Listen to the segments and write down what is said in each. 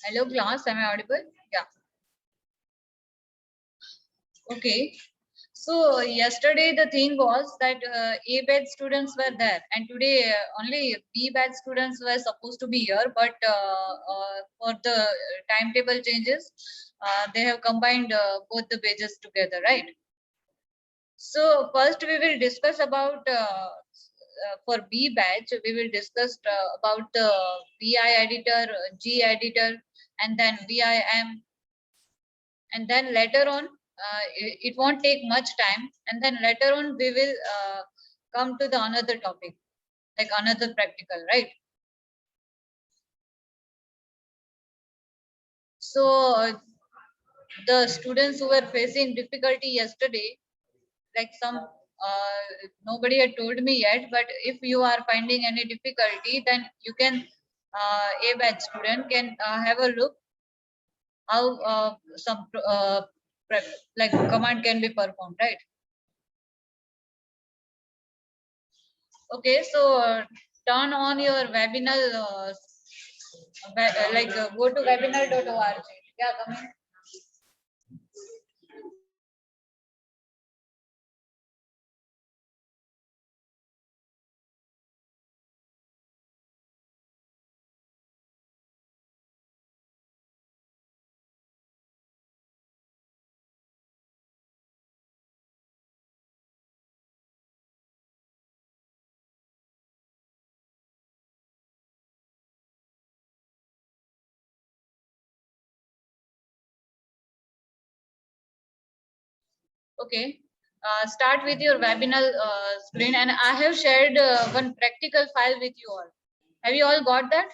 Hello class, am I audible? Yeah. Okay. So yesterday the thing was that A batch students were there, and today only B batch students were supposed to be here, but for the timetable changes, they have combined both the batches together, right? So first we will discuss about for B batch we will discuss about the VI editor, G editor, and then VIM, and then later on it won't take much time, and then later on we will come to the another topic, like another practical, right? So the students who were facing difficulty yesterday, like some nobody had told me yet, but if you are finding any difficulty, then you can A batch student can have a look how some like command can be performed, right? Okay, so turn on your webinar, go to webinar.org. Yeah, come in. Okay, start with your webinar screen, and I have shared one practical file with you all. Have you all got that?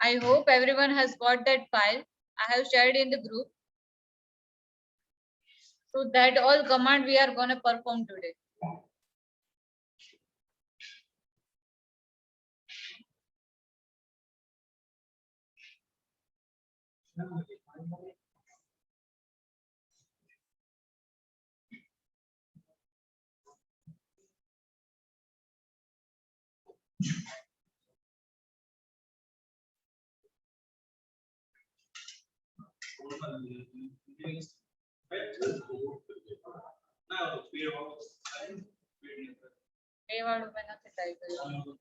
I hope everyone has got that file. I have shared in the group. So that all command we are going to perform today. ये वालों में ना से type करो.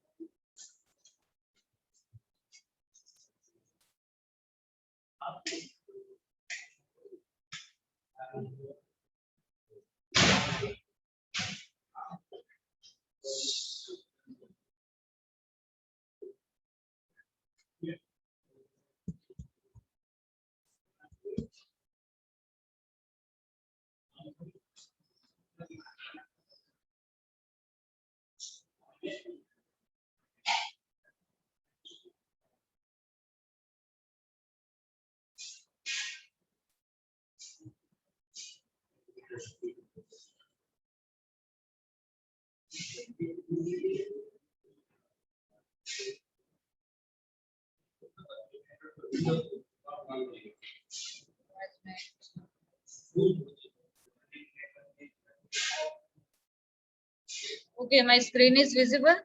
Okay, my screen is visible.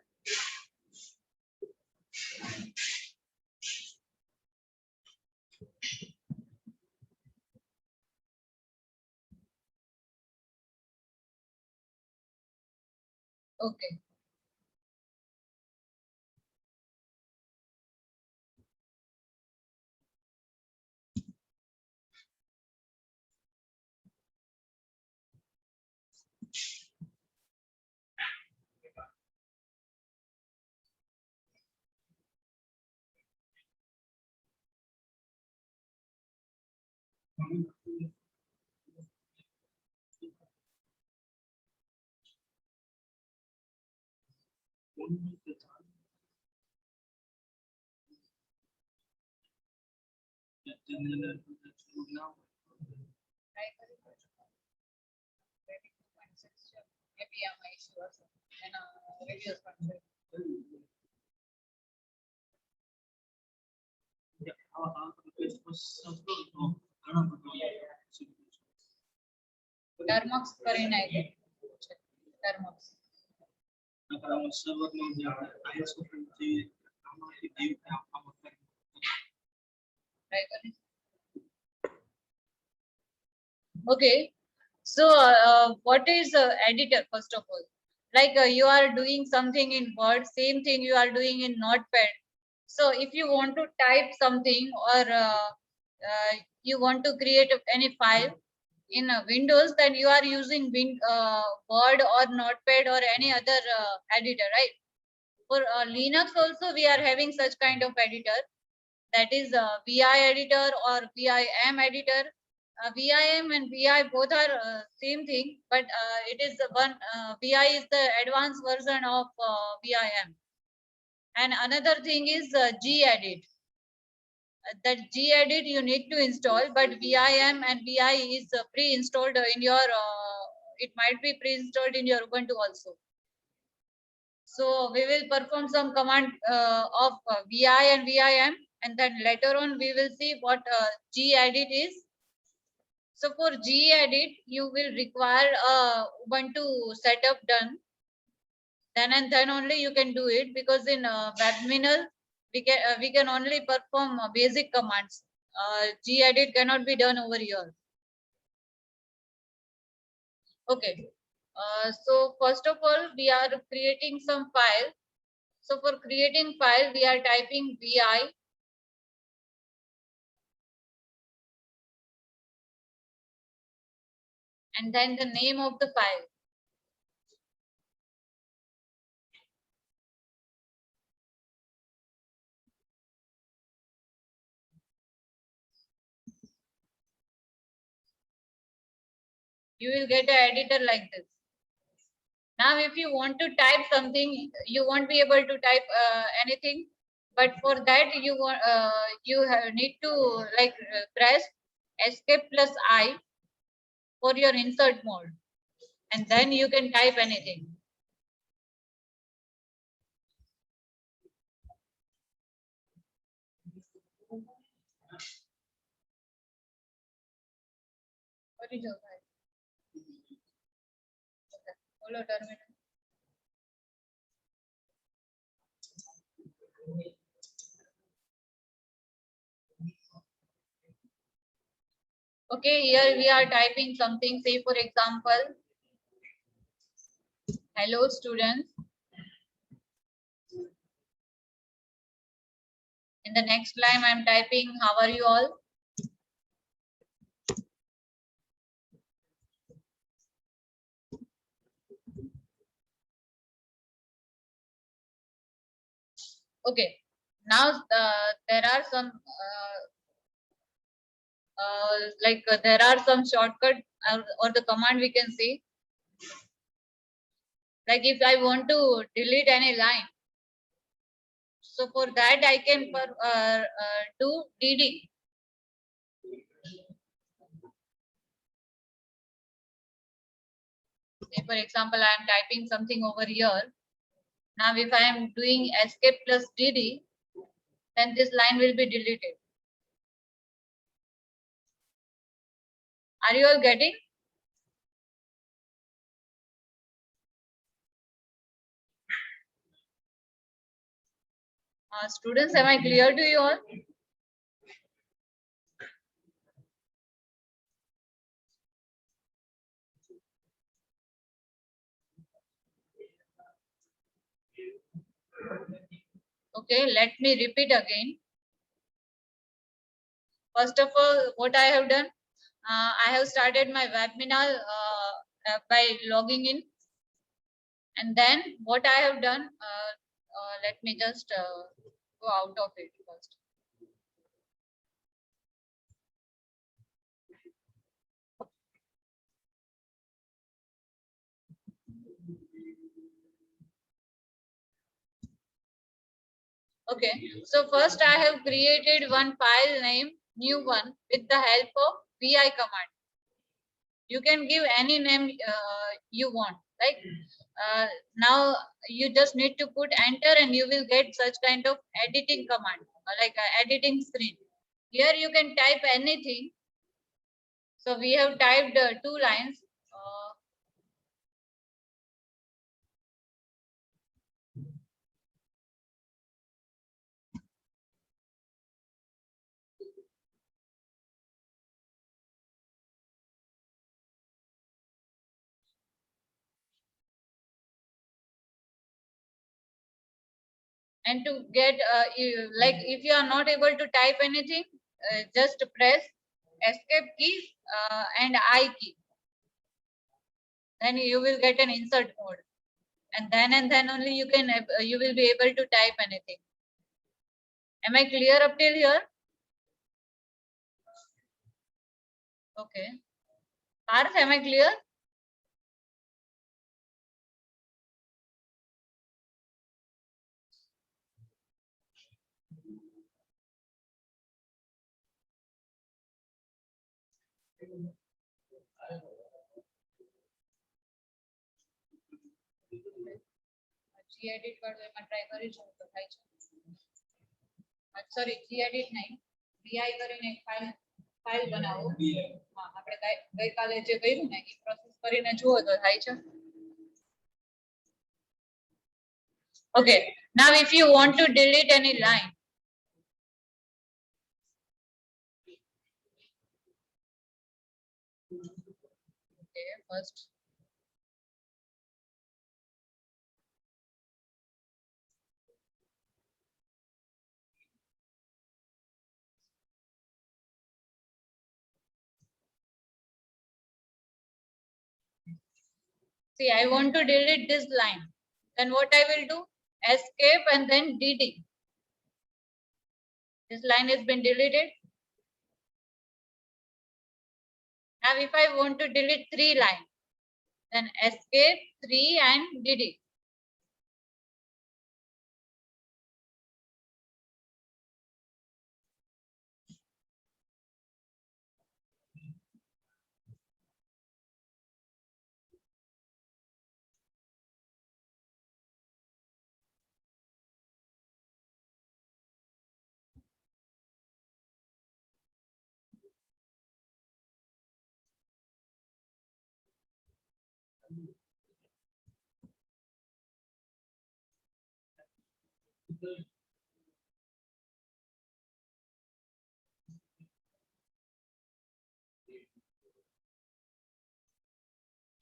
Okay. Maybe my issue or something. And reviews. Termox કરીને આવી Termox. Okay, so what is editor first of all? Like you are doing something in Word, same thing you are doing in Notepad. So if you want to type something or you want to create any file in Windows, then you are using Word or Notepad or any other editor, right? For Linux also we are having such kind of editor, that is VI editor or VIM editor. VIM and VI both are same thing, but it is the one VI is the advanced version of VIM. And another thing is gedit. That gedit you need to install, but VIM and VI is pre-installed in your. It might be pre-installed in your Ubuntu also. So we will perform some command of VI and VIM, and then later on we will see what gedit is. So for gedit, you will require a Ubuntu setup done. Then and then only you can do it, because in Webminal we can only perform basic commands. Gedit cannot be done over here. Okay. So first of all, we are creating some file. So for creating file, we are typing vi and then the name of the file. You will get an editor like this. Now, if you want to type something, you won't be able to type anything. But for that, you need to press Escape plus I for your insert mode, and then you can type anything. What is your file? Follow terminal. Okay, here we are typing something. Say for example, hello students. In the next line, I'm typing, how are you all? Okay, now there are some there are some shortcut or the command we can see. Like if I want to delete any line, so for that I can do dd. Say for example, I am typing something over here. Now if I am doing escape plus dd, then this line will be deleted. Are you all getting? Students, am I clear to you all? Okay, let me repeat again. First of all, what I have done, I have started my Webminal by logging in. And then what I have done, let me just go out of it first. Okay, so first I have created one file name, new one, with the help of vi command. You can give any name you want. Like now you just need to put enter and you will get such kind of editing command, like editing screen. here you can type anything. So we have typed 2 lines. And to get like if you are not able to type anything, just press escape key and I key. Then you will get an insert mode, and then only you can you will be able to type anything. Am I clear up till here? Okay. Parth, am I clear? gedit પર એમાં try કરી છું તો થાય છે. Sorry gedit નહીં, vi કરીને એક ફાઇલ બનાવો. હા, આપણે ગઈકાલે જે કર્યું ને એ પ્રોસેસ કરીને જુઓ તો થાય છે. Okay, now if you want to delete any line, okay, first see, I want to delete this line. Then what I will do? Escape and then dd. This line has been deleted. Now if I want to delete 3 lines, then escape 3 and dd.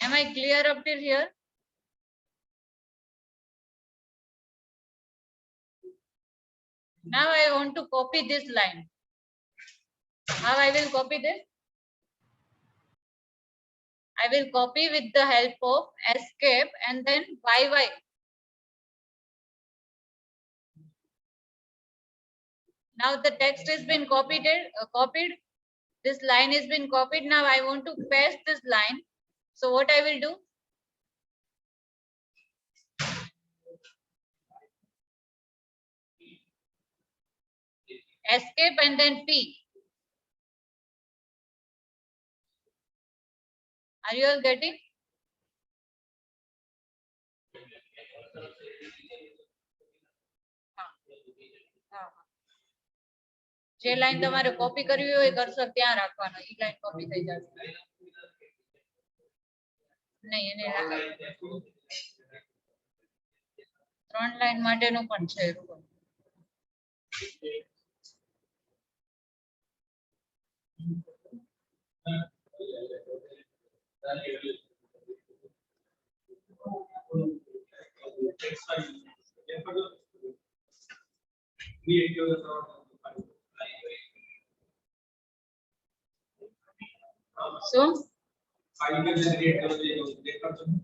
Am I clear up till here? Now I want to copy this line. How I will copy this? I will copy with the help of escape and then yy. Now the text has been copied. This line has been copied. Now I want to paste this line. So what I will do? Escape and then P. Are you all getting? જે line તમારે copy કરવી હોય cursor ત્યાં રાખવાનો, ઈ line copy થઈ જશે. નહીં, એને 3 લાઈન માટેનું પણ છે. So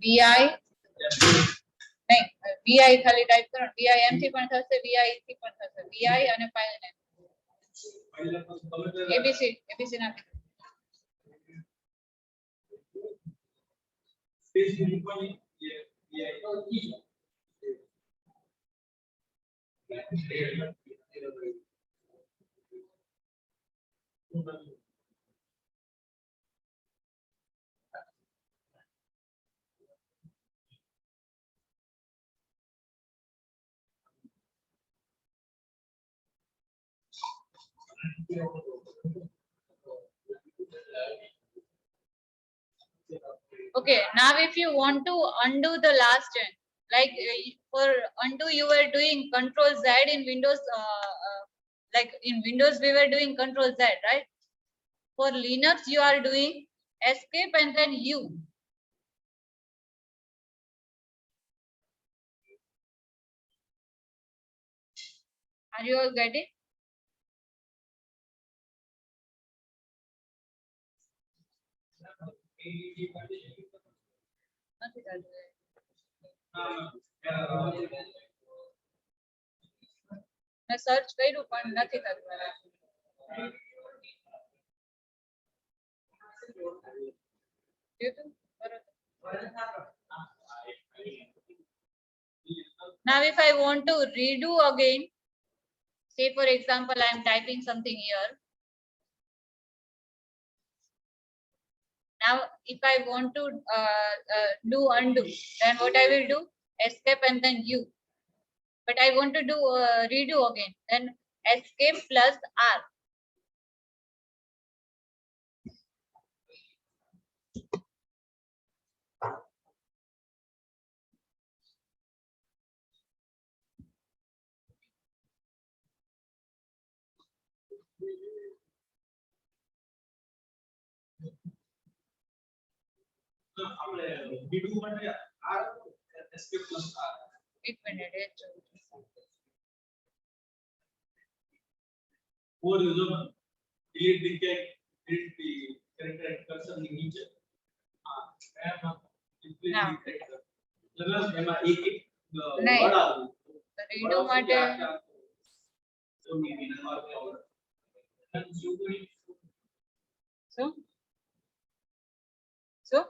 vi નહીં, vi ખાલી ટાઈપ કરો. vi એમ થી પણ થશે, vi થી પણ થશે. vi અને ફાઇલ નેમ abc નાખી દો. Okay, now if you want to undo the last end, like for undo you were doing Control Z in Windows, like in Windows we were doing Control Z, right? For Linux you are doing escape and then U. Are you all getting? નથી થતું. મેં search કર્યું પણ નથી થતું. Now if I want to redo again, say for example I am typing something here. Now if I want to do undo, then what I will do? Escape and then U. But I want to do redo again, then escape plus R. एक minute है और user delete दिख के delete दी character cursor नीचे हां ના मतलब એમાં એક એક નહીં વર્ડ આવું રીડો માટે તો મી નંબર શું શું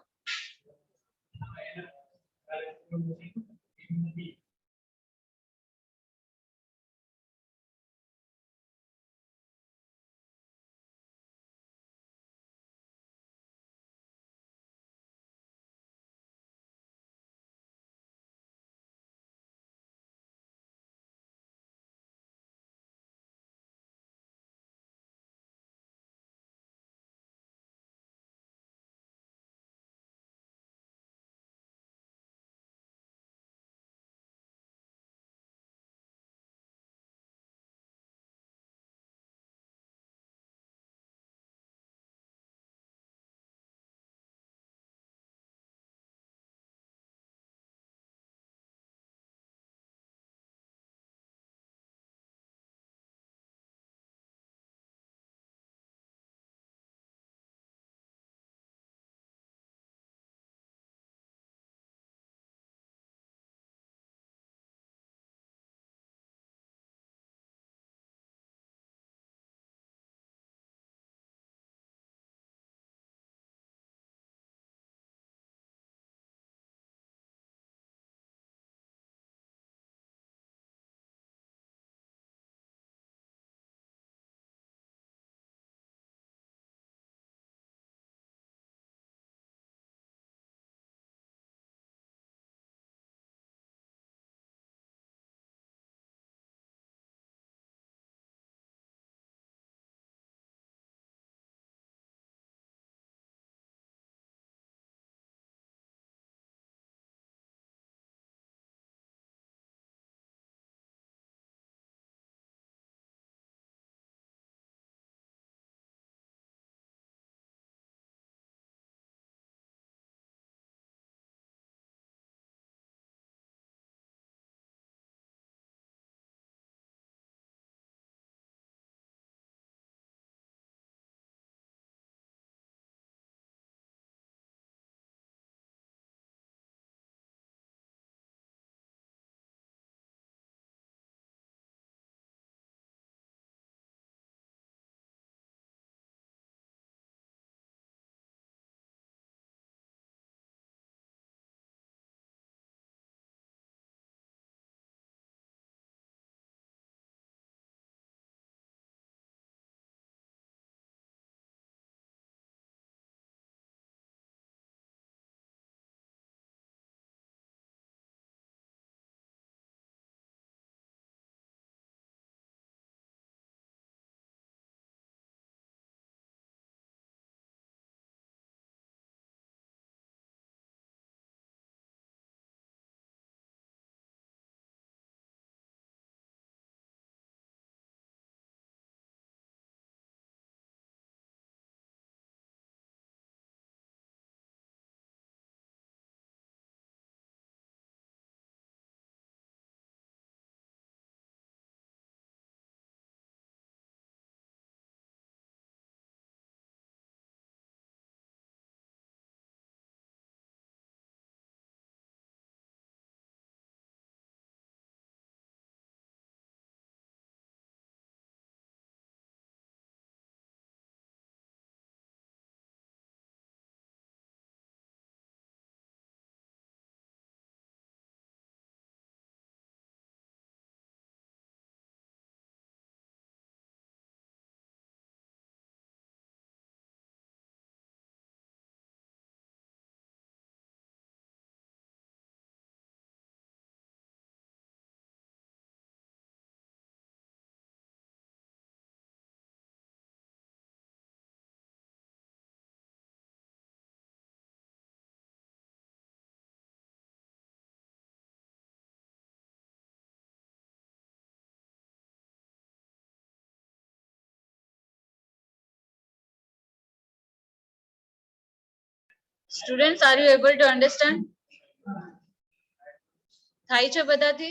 Students, are you able to understand? થાય છે બધાથી?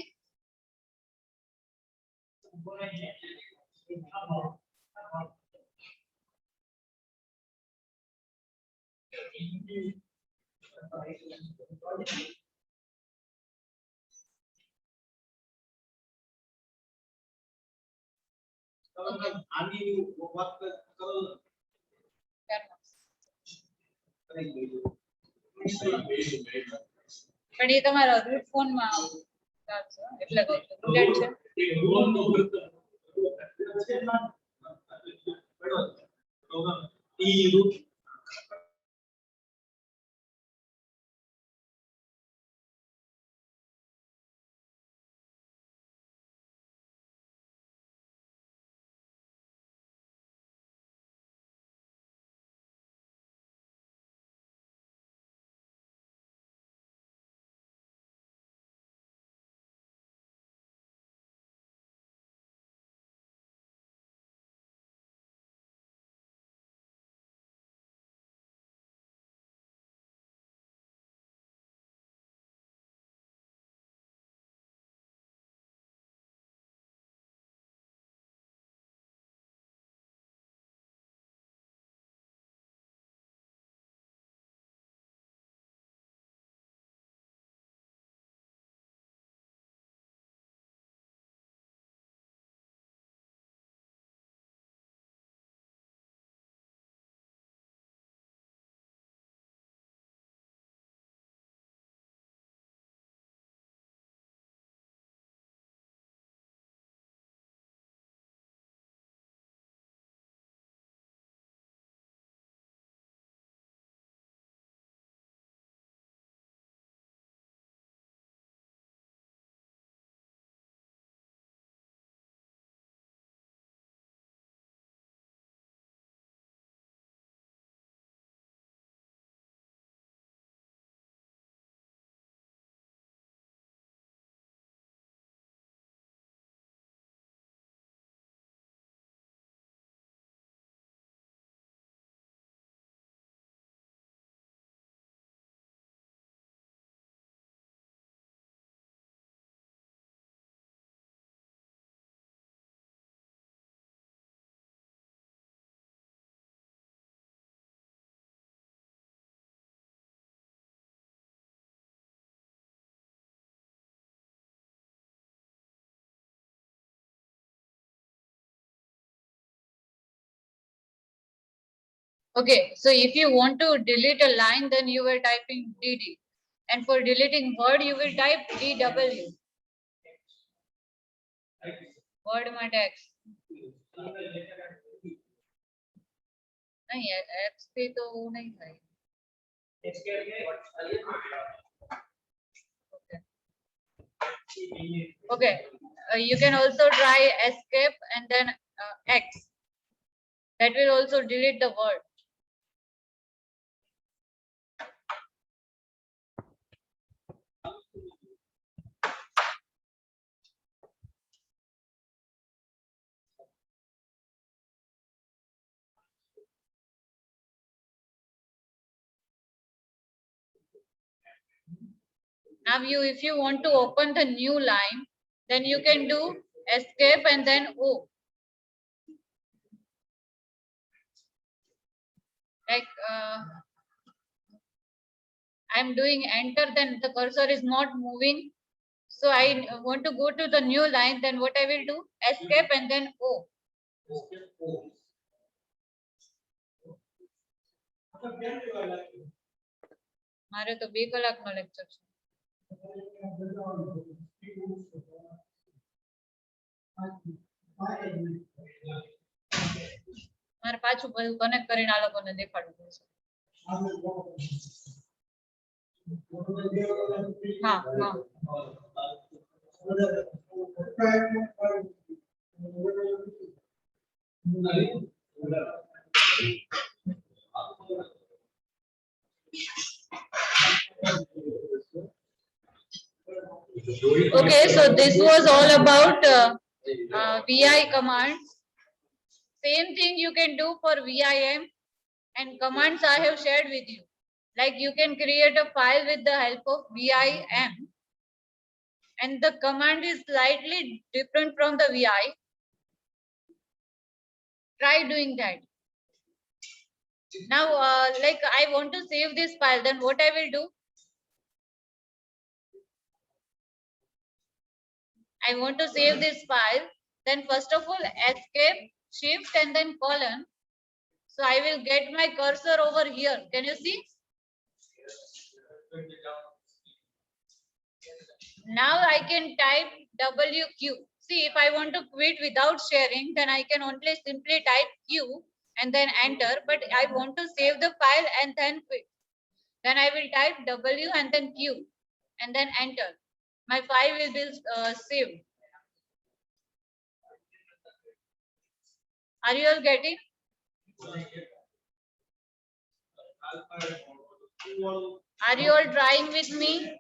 આની વાત કરો પણ એ તમારા રૂટ ફોન માં ચાલશે એટલે રૂટેડ છે. ઈ route Okay, so if you want to delete a line, then you were typing DD, and for deleting word, you will type DW. Word માં text. नहीं X पे तो वो नहीं है. Okay, you can also try escape and then X. That will also delete the word. Now if you want to open the new line, then you can do escape and then O. Like I'm doing enter, then the cursor is not moving. So I want to go to the new line, then what I will do? Escape and then O. મારે તો 2 કલાકનો lecture છે. મારે પાછું બધું connect કરીને આ લોકોને દેખાડવું પડશે. હા હા. Okay, so this was all about VI commands. Same thing you can do for VIM, and commands I have shared with you. Like you can create a file with the help of vim, and the command is slightly different from the vi. Try doing that. Now, like I want to save this file, then what I will do? I want to save this file. Then first of all, escape, shift, and then colon. So I will get my cursor over here. Can you see? Now I can type WQ. See, if I want to quit without sharing, then I can only simply type Q and then enter. But I want to save the file and then quit. Then I will type W and then Q and then enter. My file will be saved. Are you all getting? Are you all trying with me?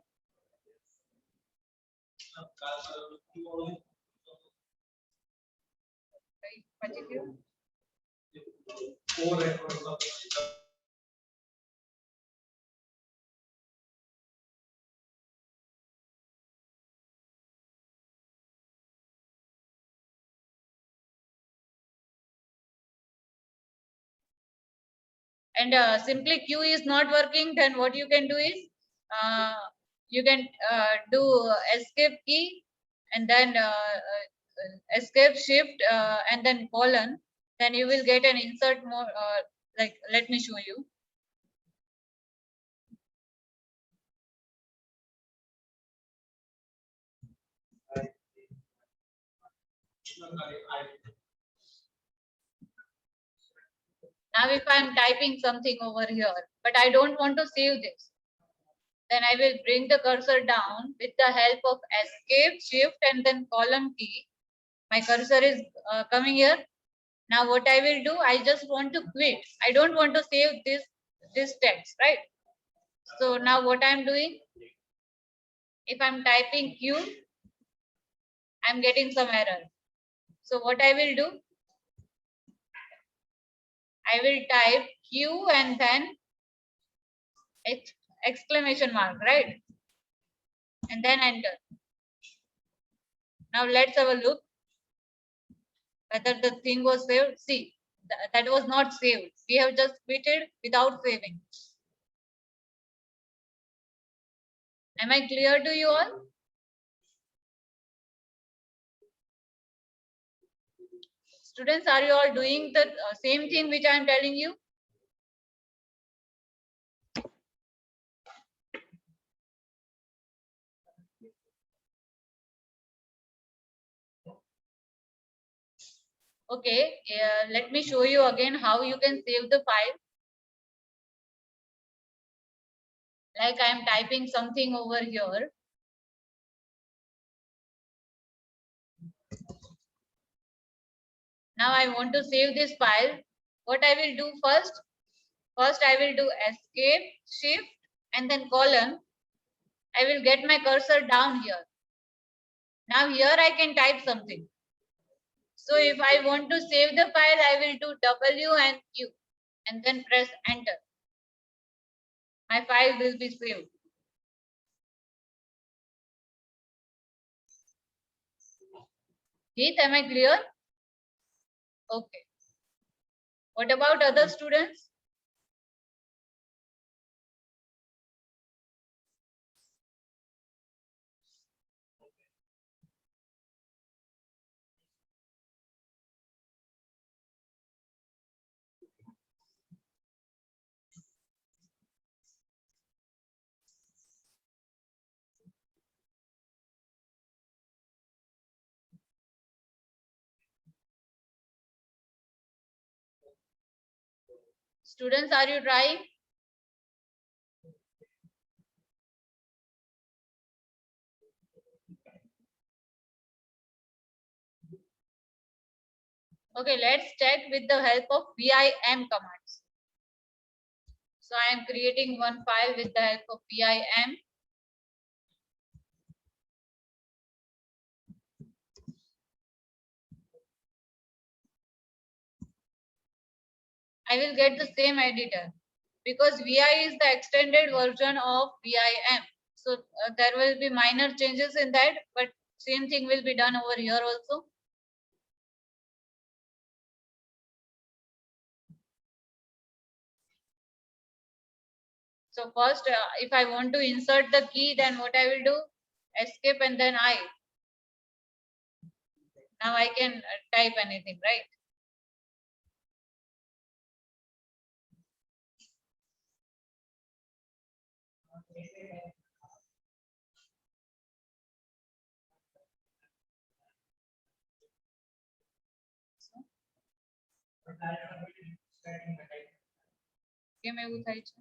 And simply Q is not working, then what you can do is you can do escape key and then escape shift and then colon. Then you will get an insert more. Like let me show you. Now if I'm typing something over here, but I don't want to save this, then I will bring the cursor down with the help of escape, shift, and then column key. My cursor is coming here. Now what I will do, I just want to quit. I don't want to save this text, right? So now what I'm doing, if I'm typing Q, I'm getting some error. So what I will do, I will type Q and then exclamation mark, right? And then enter. Now let's have a look whether the thing was saved. See, that was not saved. We have just quitted without saving. Am I clear to you all? Students, are you all doing the same thing which I am telling you? Okay, let me show you again how you can save the file. Like I am typing something over here. Now I want to save this file. What I will do first? First I will do escape, shift, and then colon. I will get my cursor down here. Now here I can type something. So if I want to save the file, I will do W and Q and then press enter. My file will be saved. Heath, am I clear? Okay. What about other students? Students, are you trying? Okay, let's check with the help of vim commands. So I am creating one file with the help of vim. I will get the same editor because VI is the extended version of VIM. So there will be minor changes in that, but same thing will be done over here also. So first, if I want to insert the key, then what I will do? Escape and then I. Now I can type anything, right? કેમ એવું થાય છે?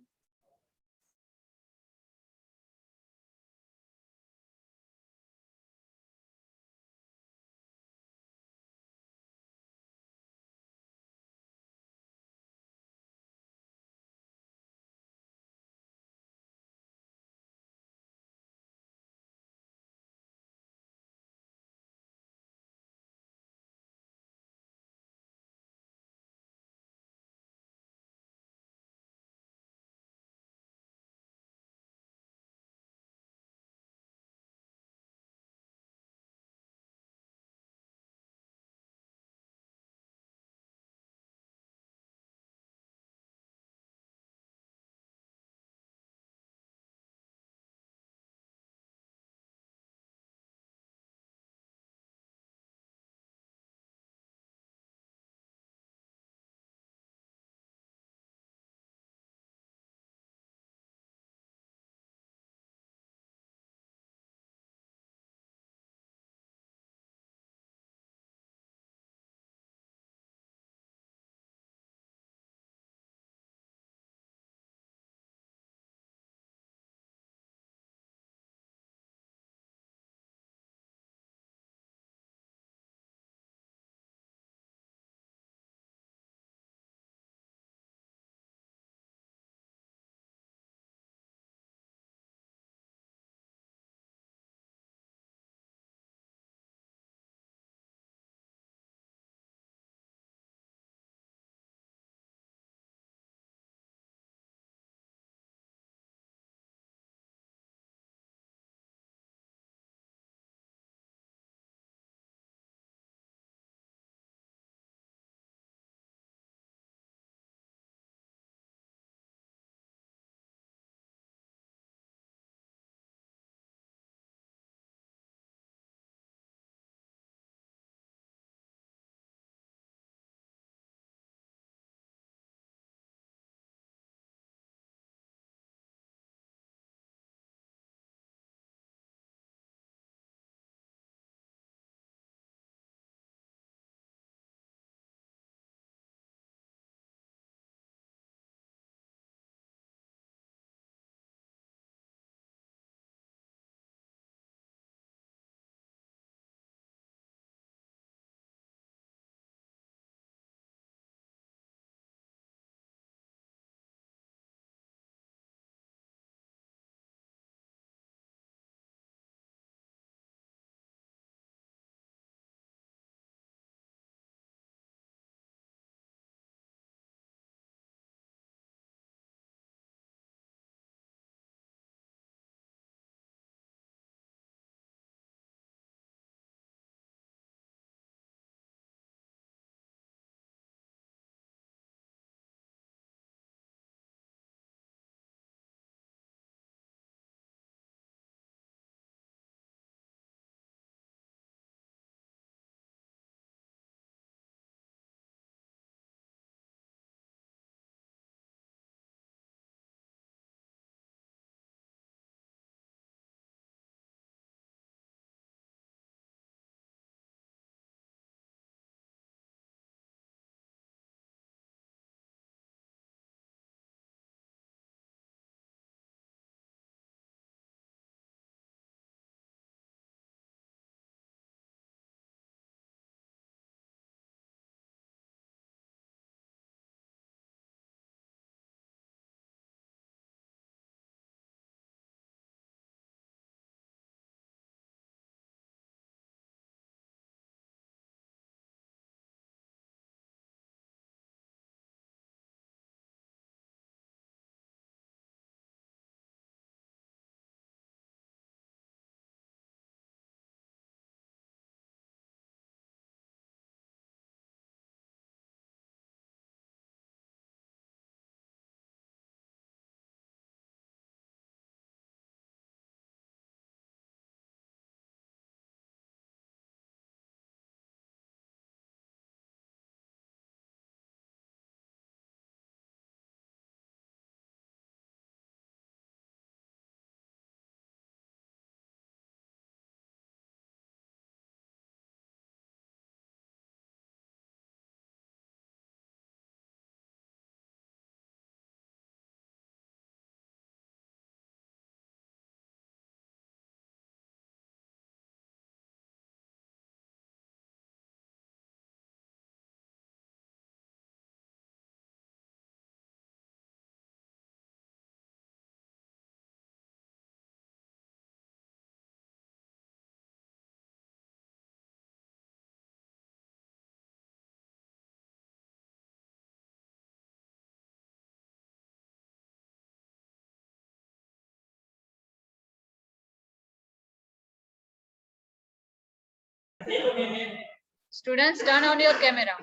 Students, turn on your camera.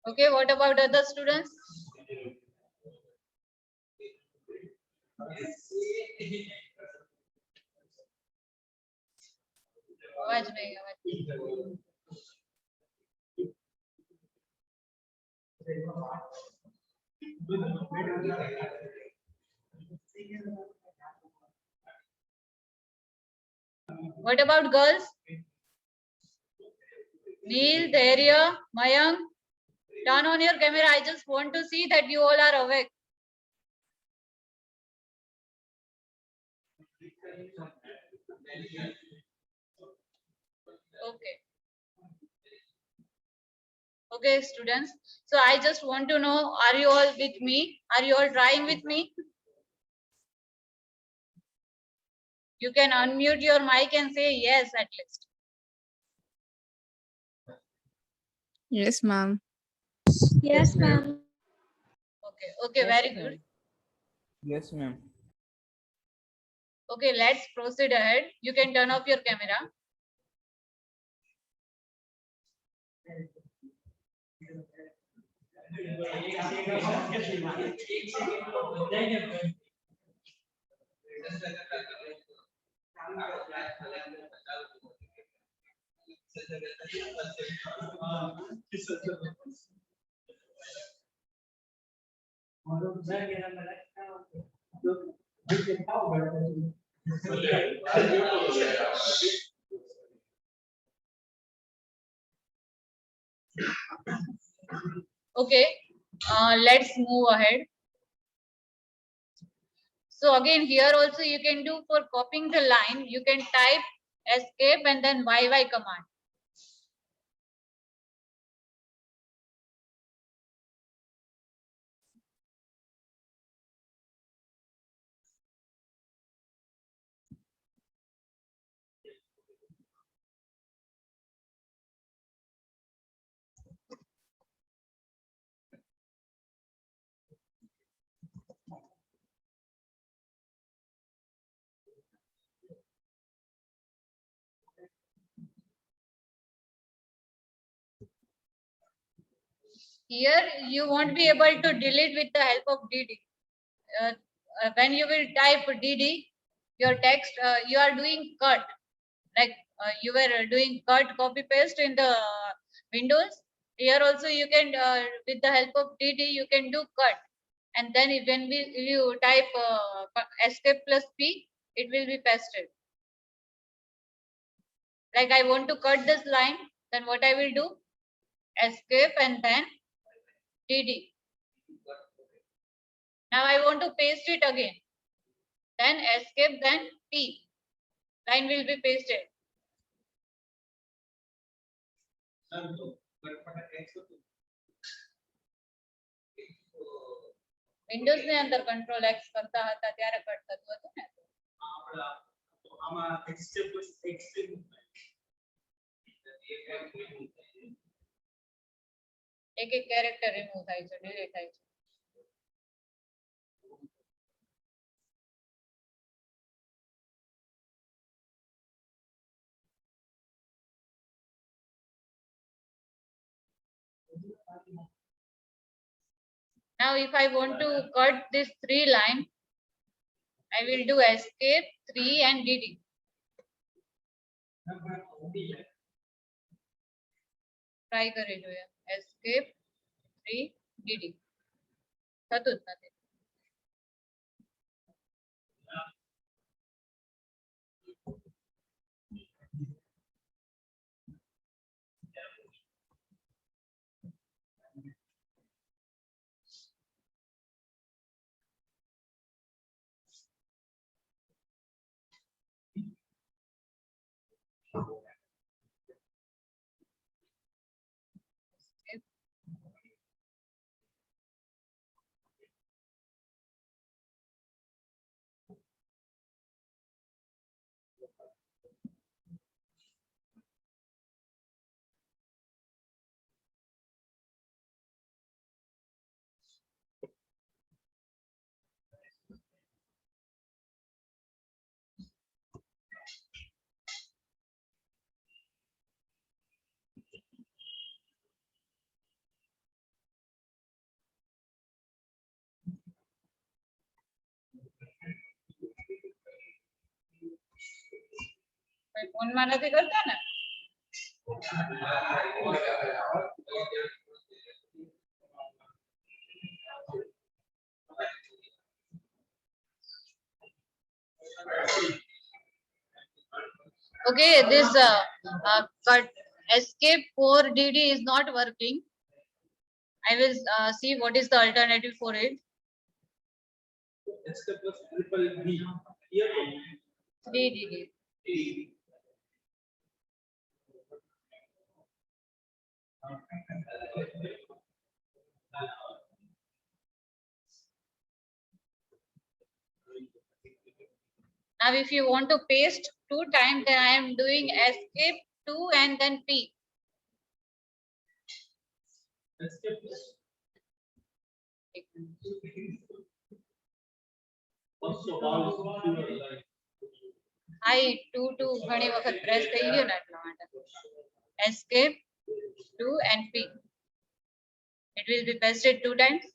Okay, what about other students? आवाज नहीं, आवाज। What about girls? Neil, Dhairya, Mayank, turn on your camera. I just want to see that you all are awake. Okay. Okay, students. So I just want to know, are you all with me? Are you all trying with me? You can unmute your mic and say yes at least. Yes, ma'am. Yes, ma'am. Okay, okay, very good. Yes, ma'am. Okay, let's proceed ahead. You can turn off your camera. Okay, let's move ahead. So again, here also you can do for copying the line, you can type escape and then YY command. Here you won't be able to delete with the help of DD. When you will type DD, your text, you are doing cut. Like you were doing cut, copy, paste in the Windows. Here also you can, with the help of DD, you can do cut. And then when you type escape plus P, it will be pasted. Like I want to cut this line, then what I will do? Escape and then DD. Now I want to paste it again. Then escape, then P. Line will be pasted. Windows ને અંદર control x કરતા હતા ત્યારે cut થતું હતું ને આમાં એક એક કેરેક્ટર રિમૂવ થાય છે, ડિલીટ થાય છે. Now if I want to cut this 3 line, I will do escape 3 and DD. Try કરી જોઈએ. Escape 3 DD. થતું જ નથી. ફોનમાં નથી કરતા ને? Okay, this cut escape 4DD is not working. I will see what is the alternative for it. Escape plus triple D. Here 3DD. Now, if you want to paste 2 times, then I am doing escape 2 and then P. escape plus also all line. I 2 ઘણી વખત press થઈ ગયો ને એટલા માટે. Escape 2 and P. It will be pasted 2 times.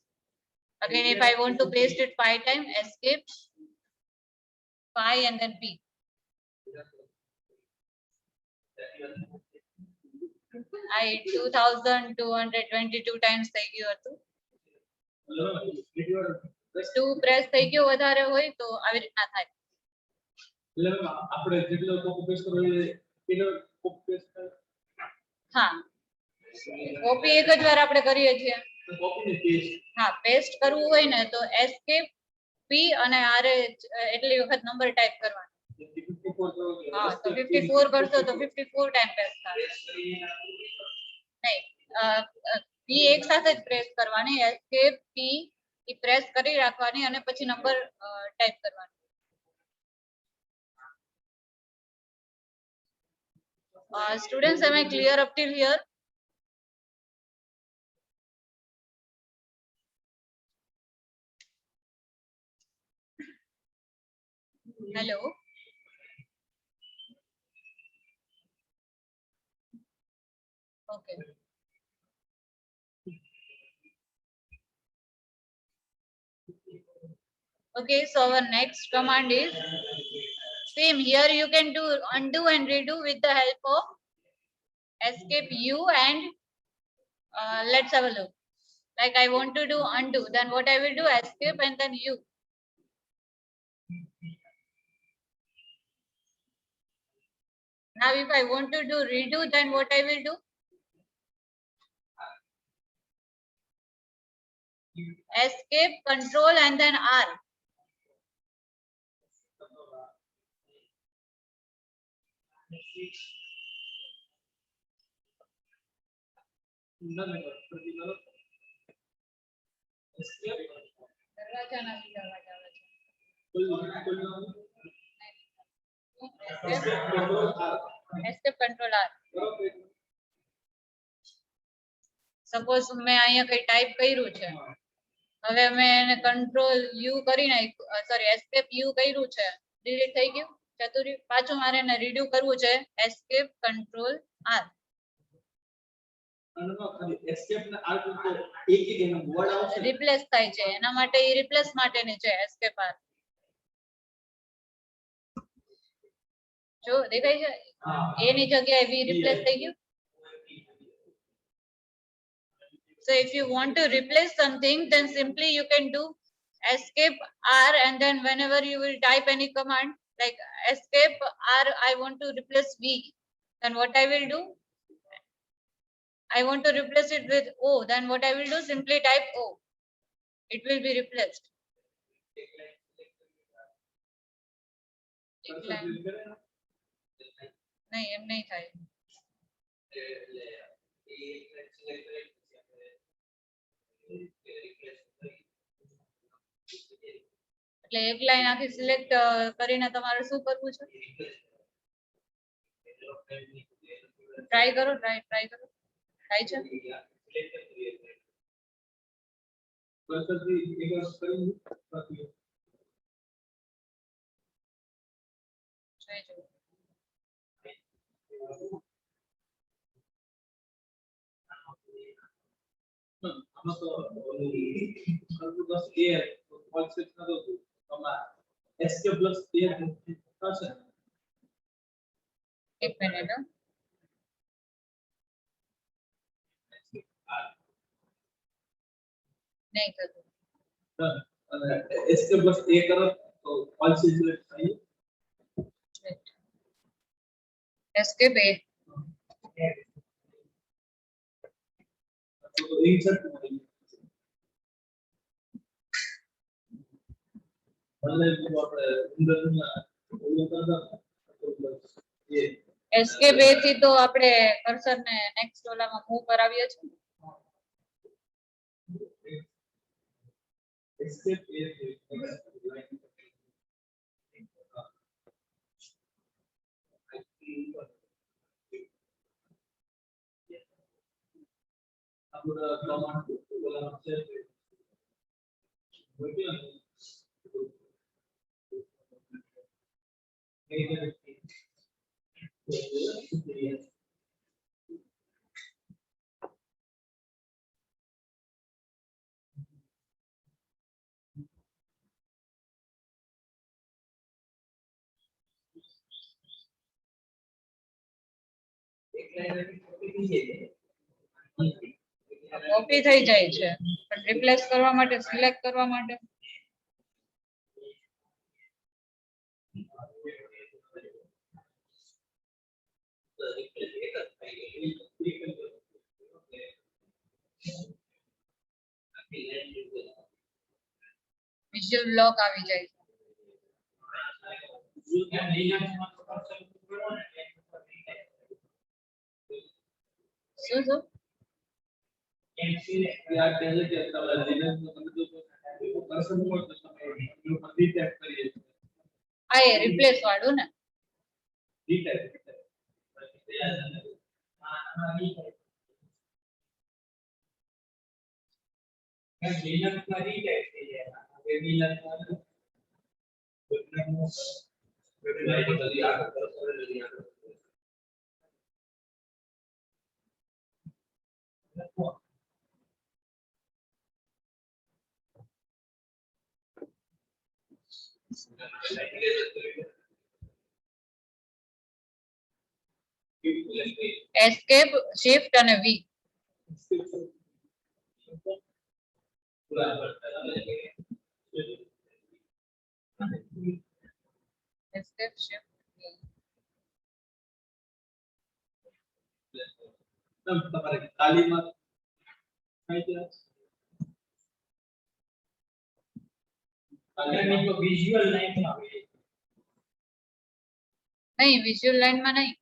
Again, if I want to paste it 5 times, escape 5 and then P. I 2222 times થઈ ગયું હતું. 2 press થઈ ગયો વધારે હોય તો આવી રીતના થાય. એટલે આપણે જેટલો કોપી પેસ્ટ કરવો એ એટલો કોપી પેસ્ટ હા, કોપી એક જ વાર આપણે કરીએ છીએ. કોપી ને પેસ્ટ હા, પેસ્ટ કરવું હોય ને તો એસ્કેપ પી અને આર એટલી વખત નંબર ટાઈપ કરવાનો. 54 કરો હા, તો 54 કરશો તો 54 ટાઈમ પેસ્ટ થાય. નહીં, પી એક સાથે જ પ્રેસ કરવાની, એસ્કેપ પી ઈ પ્રેસ કરી રાખવાની અને પછી નંબર ટાઈપ કરવાનો. Students, am I clear up till here? Hello. Okay. Okay, so our next command is same. Here you can do undo and redo with the help of escape U and let's have a look. Like I want to do undo, then what I will do, escape and then U. Now if I want to do redo, then what I will do? Escape, control and then R. Escape, control R. Suppose મેં અહીંયા કઈ type કર્યું છે, હવે મેં એને control you કરી નાખ્યું, સોરી એસ્કેપ યુ કર્યું છે, ડિલીટ થઈ ગયું ચતુરી, પાછું મારે એને રીડ્યુ કરવું છે, એસ્કેપ કંટ્રોલ આર. escape ને આર તો એક જ એનો વર્ડ આવશે રિપ્લેસ થાય છે, એના માટે ઈ રિપ્લેસ માટેની છે એસ્કેપ આર. જો દેખાય છે, એની જગ્યાએ વી રિપ્લેસ થઈ ગયું. So if you want to replace something, then simply you can do escape R and then whenever you will type any command like escape R, I want to replace V. Then what I will do? I want to replace it with O. Then what I will do? Simply type O. It will be replaced. नहीं, એમ નહીં થાય. એટલે એક line આખી select કરીને તમારે શું કરવું છે? ટ્રાય કરો, ટ્રાય કરો. થાય છે? જોઈ જુઓ. escape plus A થશે. एक मिनट हाँ। नहीं कर इसके बस ए करो तो ऑल सिलेक्ट चाहिए एस्केप ए तो इंसर्ट करेंगे मतलब जो आप अंदर ना वो करना ये એસ્કેપ એ થી તો આપણે કર્સર ને નેક્સ્ટ ઓલામાં મૂવ કરાવીએ છીએ escape A अब कमांड बोला हमसे કોપી થઈ જાય છે પણ રિપ્લેસ કરવા માટે સિલેક્ટ કરવા માટે વિઝ્યુઅલ બ્લોક આવી જાય છે શું શું यार पहले क्या था लिनक्स में मतलब जो पर्सन को जो मर्जी टाइप करिए આ એ રિપ્લેસ વાળું ને डी टाइप लिनक्स में डी टाइप करिए लिनक्स में એસ્કેપ શિફ્ટ અને વી એસ્કેપ શિફ્ટ વી તમારે તાલીમાં થાય છે તાલીમાં તો વિઝ્યુઅલ લાઈન માં નહીં વિઝ્યુઅલ લાઈન માં નહીં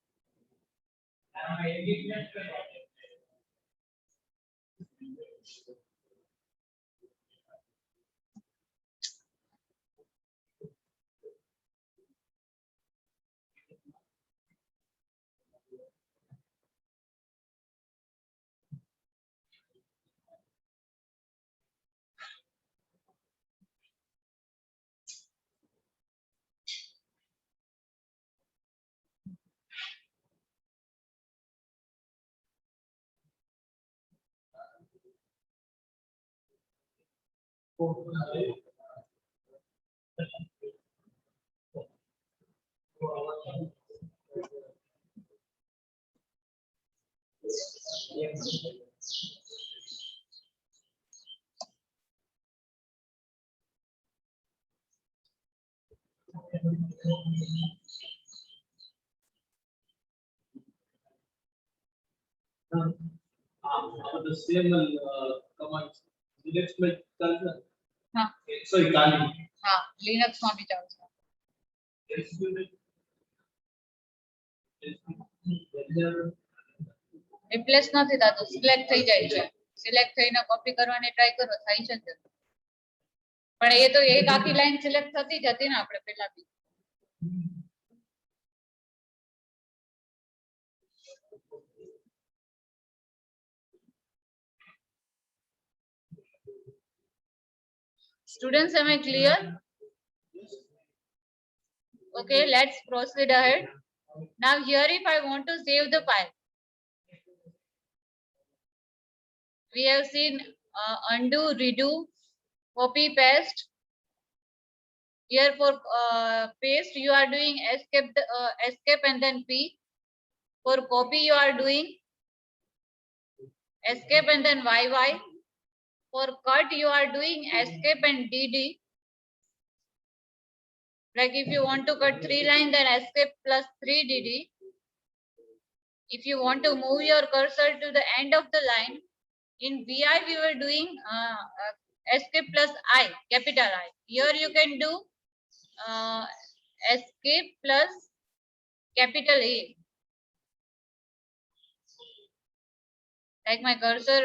the same command Linux में चलता हाँ sorry ताली हाँ लिनक्स માં બી ચાલશે રિપ્લેસ નથી થતું સિલેક્ટ થઈ જાય છે સિલેક્ટ થઈને કોપી કરવાની ટ્રાય કરો થાય છે ને પણ એ તો એક આખી લાઈન સિલેક્ટ થતી જ હતી ને આપણે પહેલા બી Students, am I clear? Okay, let's proceed ahead. Now here if I want to save the file, we have seen undo, redo, copy, paste. Here for paste, you are doing escape and then P. For copy, you are doing escape and then YY. For cut, you are doing escape and DD. Like if you want to cut 3 lines, then escape plus 3 DD. If you want to move your cursor to the end of the line, in VI we were doing escape plus I, capital I. Here you can do escape plus capital A. Like my cursor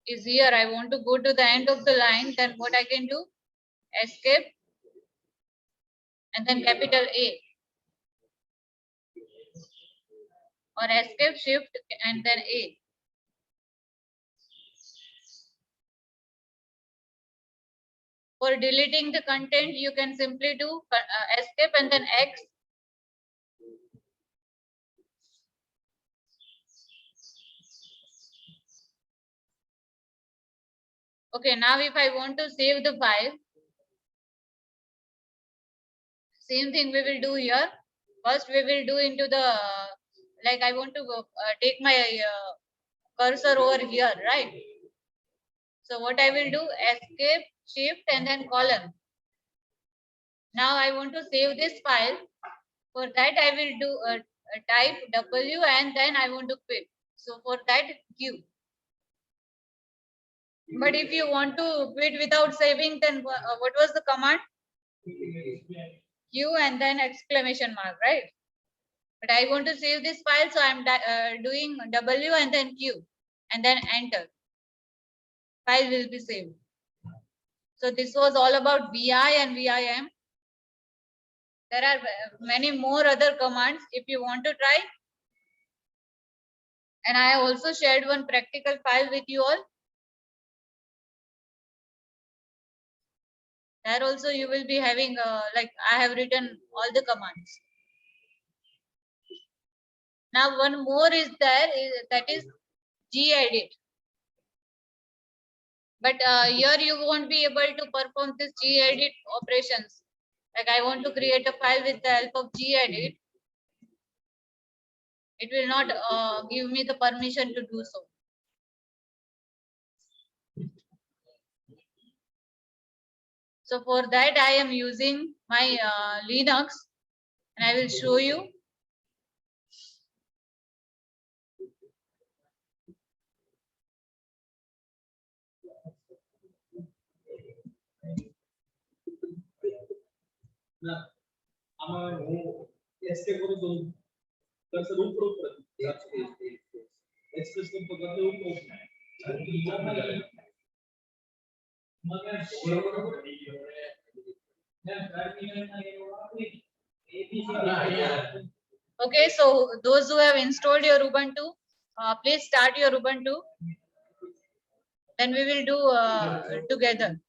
is here, I want to go to the end of the line, then what I can do? Escape and then capital A. Or escape, shift and then A. For deleting the content, you can simply do escape and then X. Okay, now if I want to save the file, same thing we will do here. First we will do into the, like I want to go, take my cursor over here, right? So what I will do, escape, shift and then colon. Now I want to save this file. For that I will do type W and then I want to quit. So for that Q. But if you want to quit without saving, then what was the command? Q and then exclamation mark, right? But I want to save this file, so I'm doing W and then Q and then enter. File will be saved. So this was all about VI and VIM. There are many more other commands if you want to try. And I also shared one practical file with you all. There also you will be having like I have written all the commands. Now one more is there, that is gedit. But here you won't be able to perform this gedit operations. Like I want to create a file with the help of gedit. It will not give me the permission to do so. So for that I am using my Linux and I will show you. ના આમાં હું escape કરું તો cursor ઉપર ઉપર expression પર cursor ઉપર Okay, so those who have installed your Ubuntu, please start your Ubuntu. Then we will do together.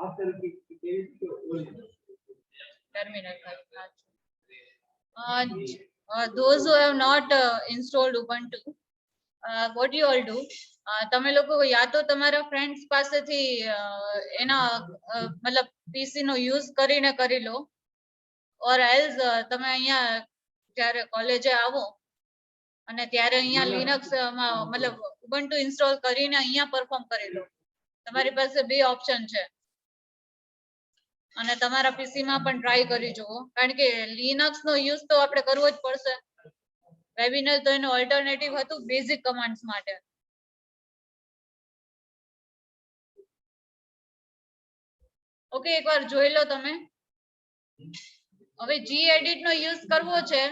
after terminal. Those who have not installed Ubuntu, what you all do, તમે લોકો યા તો તમારા friends પાસેથી એના મતલબ પીસી નો use કરીને કરી લો, or else તમે અહીંયા જ્યારે કોલેજે આવો અને ત્યારે અહીંયા લિનક્સ મતલબ ઉબુન્ટુ ઇન્સ્ટોલ કરીને અહીંયા પરફોર્મ કરી લો. તમારી પાસે બે ઓપ્શન છે અને તમારા પીસી માં પણ ટ્રાય કરી જુઓ, કારણ કે લિનક્સ નો યુઝ તો આપણે કરવો જ પડશે. વેબિનલ તો એનો ઓલ્ટરનેટિવ હતું બેઝિક કમાન્ડ્સ માટે. ઓકે, એકવાર જોઈ લો તમે. હવે gedit નો યુઝ કરવો છે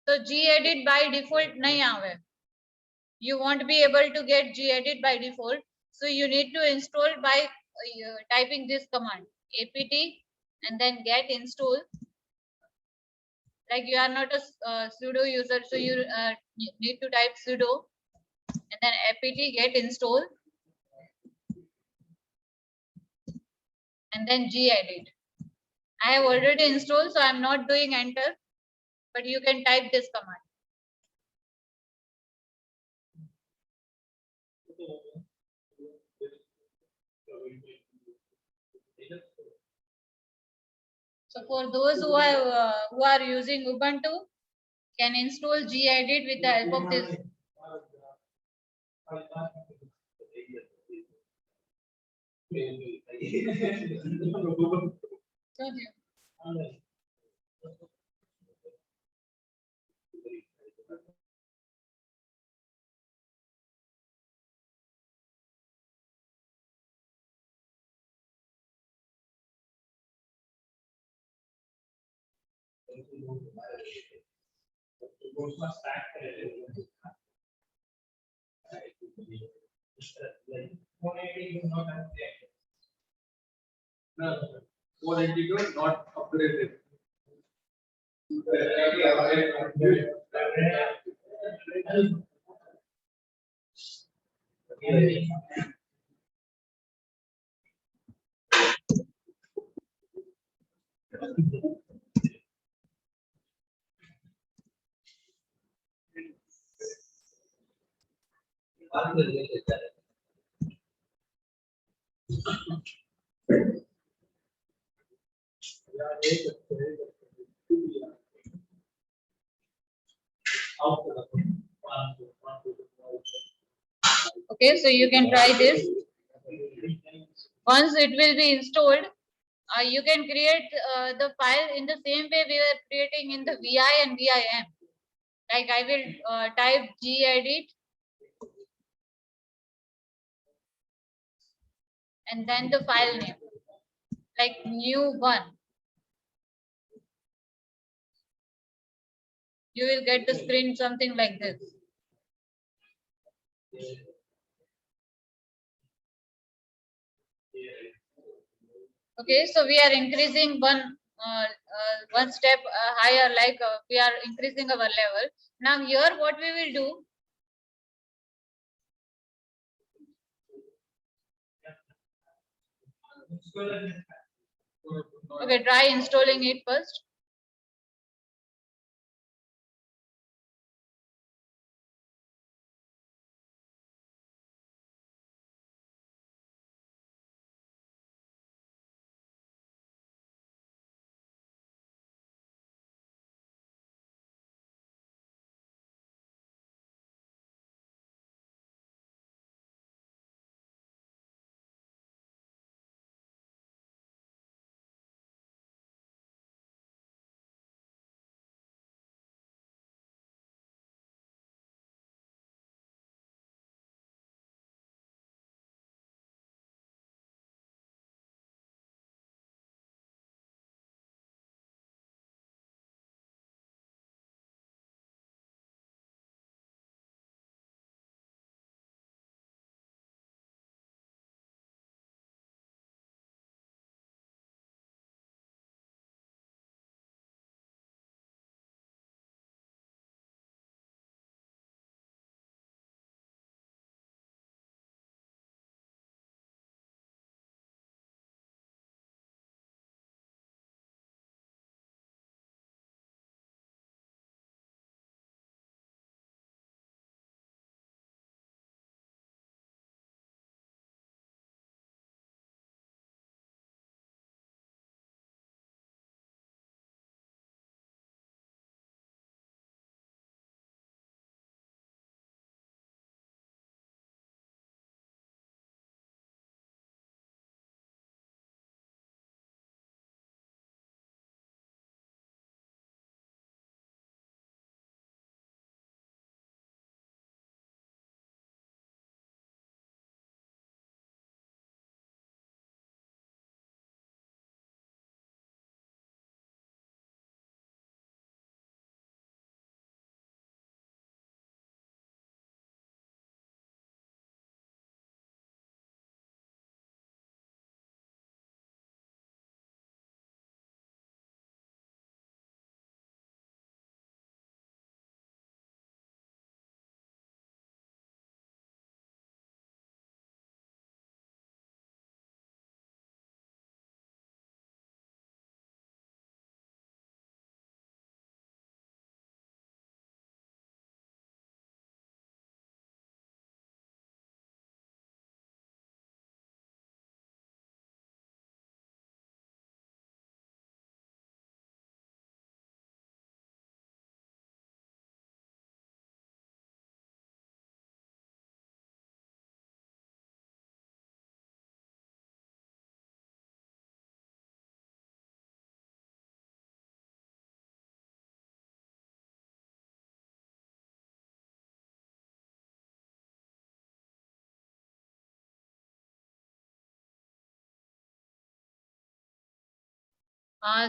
તો gedit by default નહીં આવે. You won't be able to get gedit by default, so you need to install by typing this command apt and then get install. Like you are not a sudo user, so you need to type sudo and then apt get install and then gedit. I have already installed, so I'm not doing enter, but you can type this command. So for those who are using Ubuntu, can install gedit with the help of this. Don't you? No, 482 not upgraded. Okay, so you can try this. Once it will be installed, you can create the file in the same way we were creating in the vi and vim. Like I will type gedit and then the file name, like new one. You will get the screen something like this. Okay, so we are increasing one step higher, like we are increasing our level. Now here what we will do, okay, try installing it first.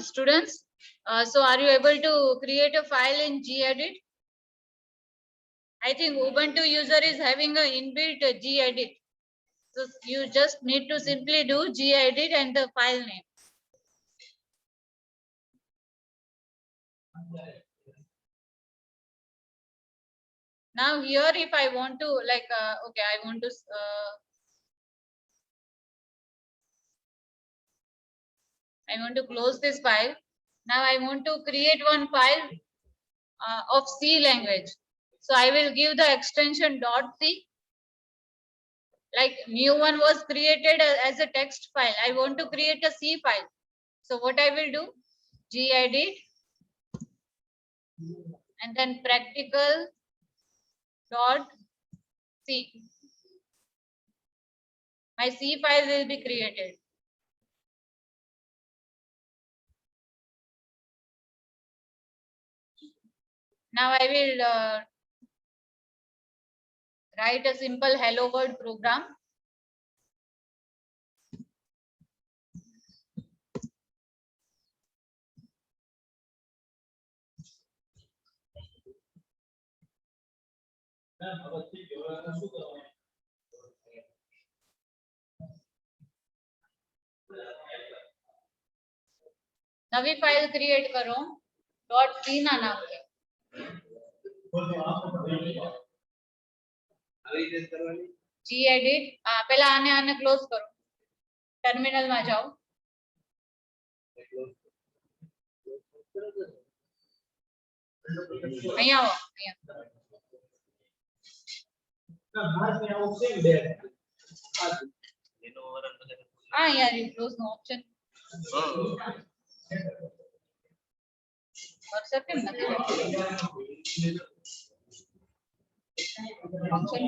Students, so are you able to create a file in gedit? I think Ubuntu user is having a inbuilt gedit. So you just need to simply do gedit and the file name. Now here, if I want to okay, I want to close this file. Now I want to create one file of C language. So I will give the extension .c. Like new one was created as a text file. I want to create a C file. So what I will do, gedit and then practical .c. My C file will be created. Now I will write a simple hello world program. Navi file create करो .c ना नाम के gedit पहला आने close करो terminal में जाओ અહીંયા આવો અહીંયા यार क्लोज नो ऑप्शन कर्सर કેમ નથી फंक्शन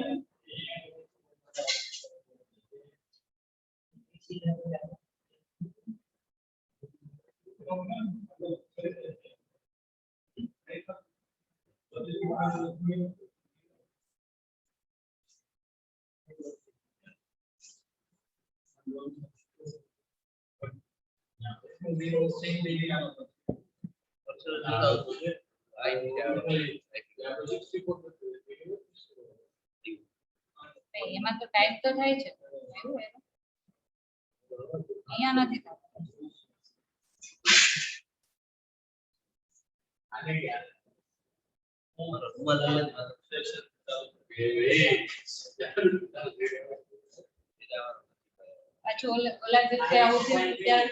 એમાં તો ટાઈપ તો થાય છે અહીંયા નથી પાછું ઓલા દિવસે આવું થયું ત્યારે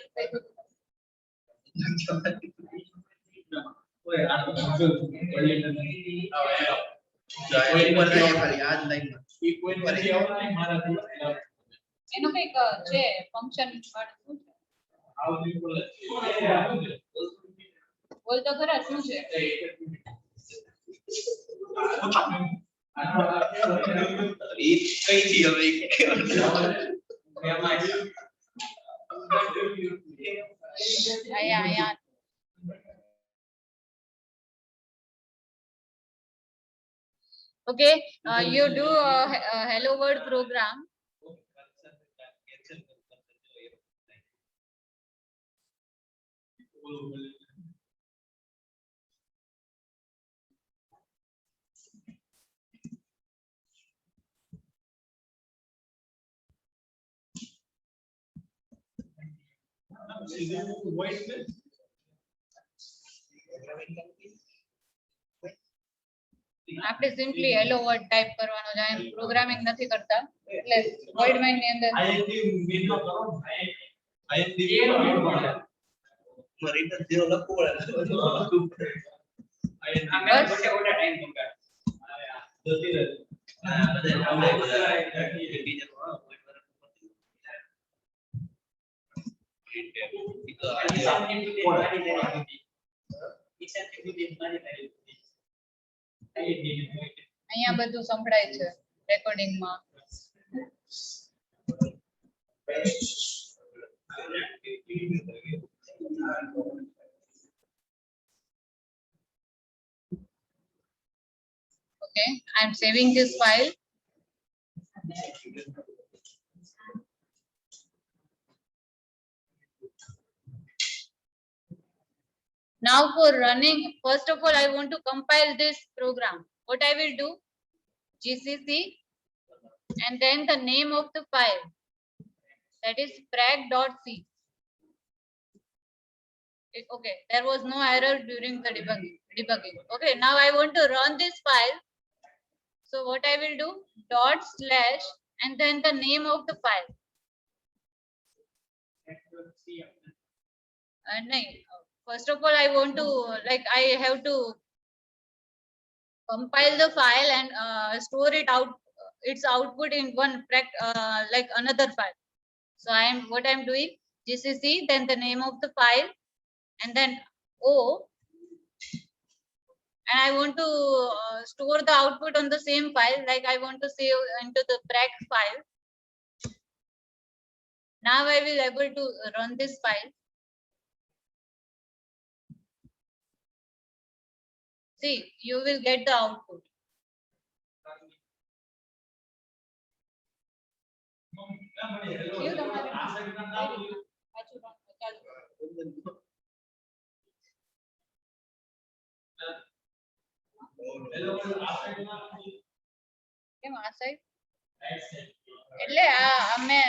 એનું કઈક છે ફંક્શન બોલ તો ખરા શું છે અહીંયા okay you do a hello world program આપણે સિમ્પલી હેલો વર્ડ ટાઈપ કરવાનો છે એમ પ્રોગ્રામિંગ નથી કરતા એટલે વર્ડ માઇન્ડ ની અંદર અહીંયા બધું સંભળાય છે રેકોર્ડિંગ માં okay I am saving this file Now for running, first of all, I want to compile this program. What I will do, GCC, and then the name of the file, that is prac.c. Okay, there was no error during the debugging. Okay, now I want to run this file. So what I will do, dot slash, and then the name of the file. No, first of all, I want to, like, I have to compile the file and store it out, its output in one like another file. So what I'm doing, GCC, then the name of the file, and then O, and I want to store the output on the same file, like I want to save into the prac file. Now I will able to run this file. See, you will get the output. You don't have it. કેમ આ side? એટલે અમે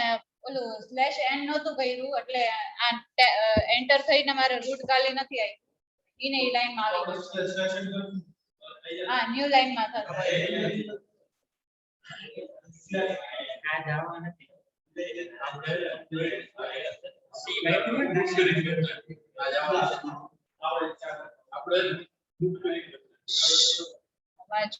ઓલું slash n નહોતું કર્યું એટલે આ enter થઈને મારે રૂટ ખાલી નથી આવી ઈને ઈ લાઈન માં આવી ગયું. હા ન્યુ લાઈન માં થશે. અવાજ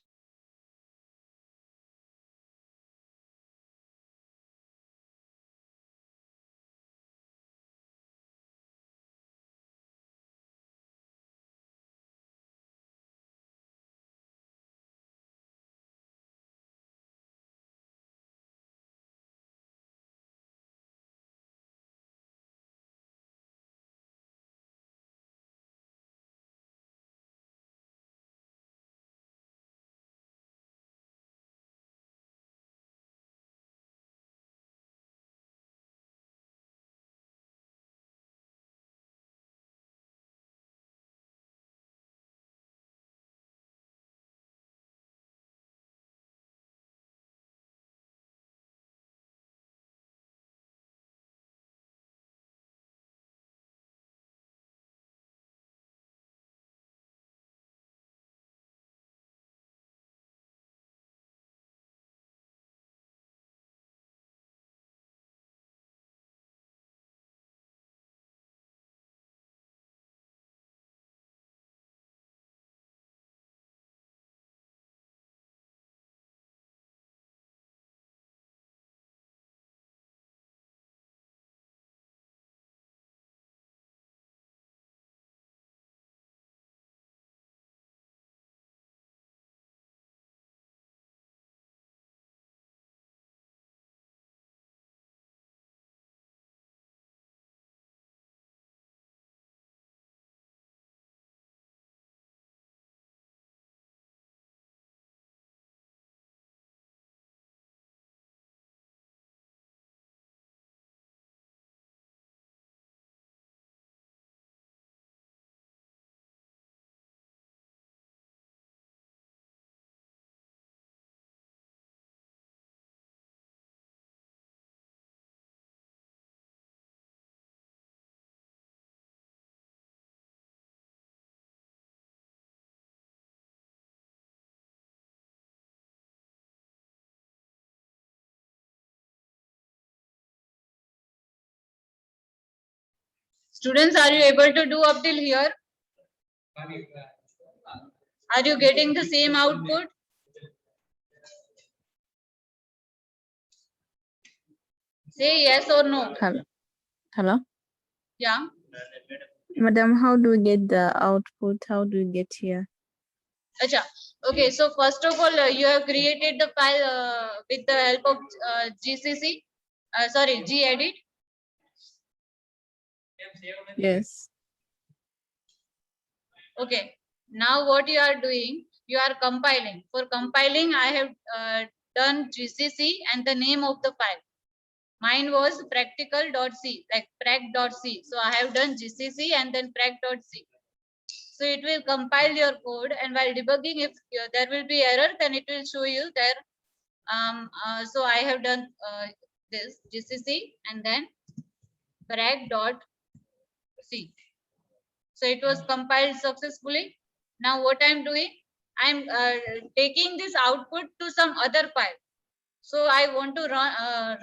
Students, are you able to do up till here? Are you getting the same output? Say yes or no. Hello. Hello. Yeah. Madam, how do we get the output? How do we get here? Acha. Okay, so first of all, you have created the file with the help of GCC. Sorry, gedit. Yes. Okay. Now what you are doing, you are compiling. For compiling, I have done GCC and the name of the file. Mine was practical.c, like prac.c. So I have done GCC and then prac.c. So it will compile your code, and while debugging, if there will be error, then it will show you there. So I have done this GCC and then brag.c. So it was compiled successfully. Now what I'm doing, I'm taking this output to some other file. So I want to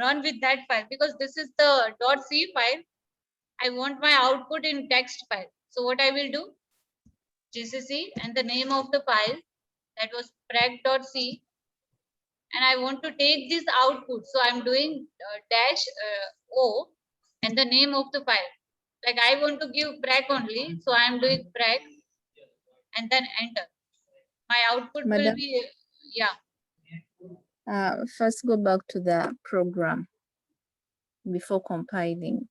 run with that file because this is the .c file. I want my output in text file. So what I will do, GCC and the name of the file, that was brag.c, and I want to take this output. So I'm doing -o and the name of the file. Like I want to give brag only, so I'm doing brag and then enter. My output will Madam? be, yeah. First go back to the program before compiling.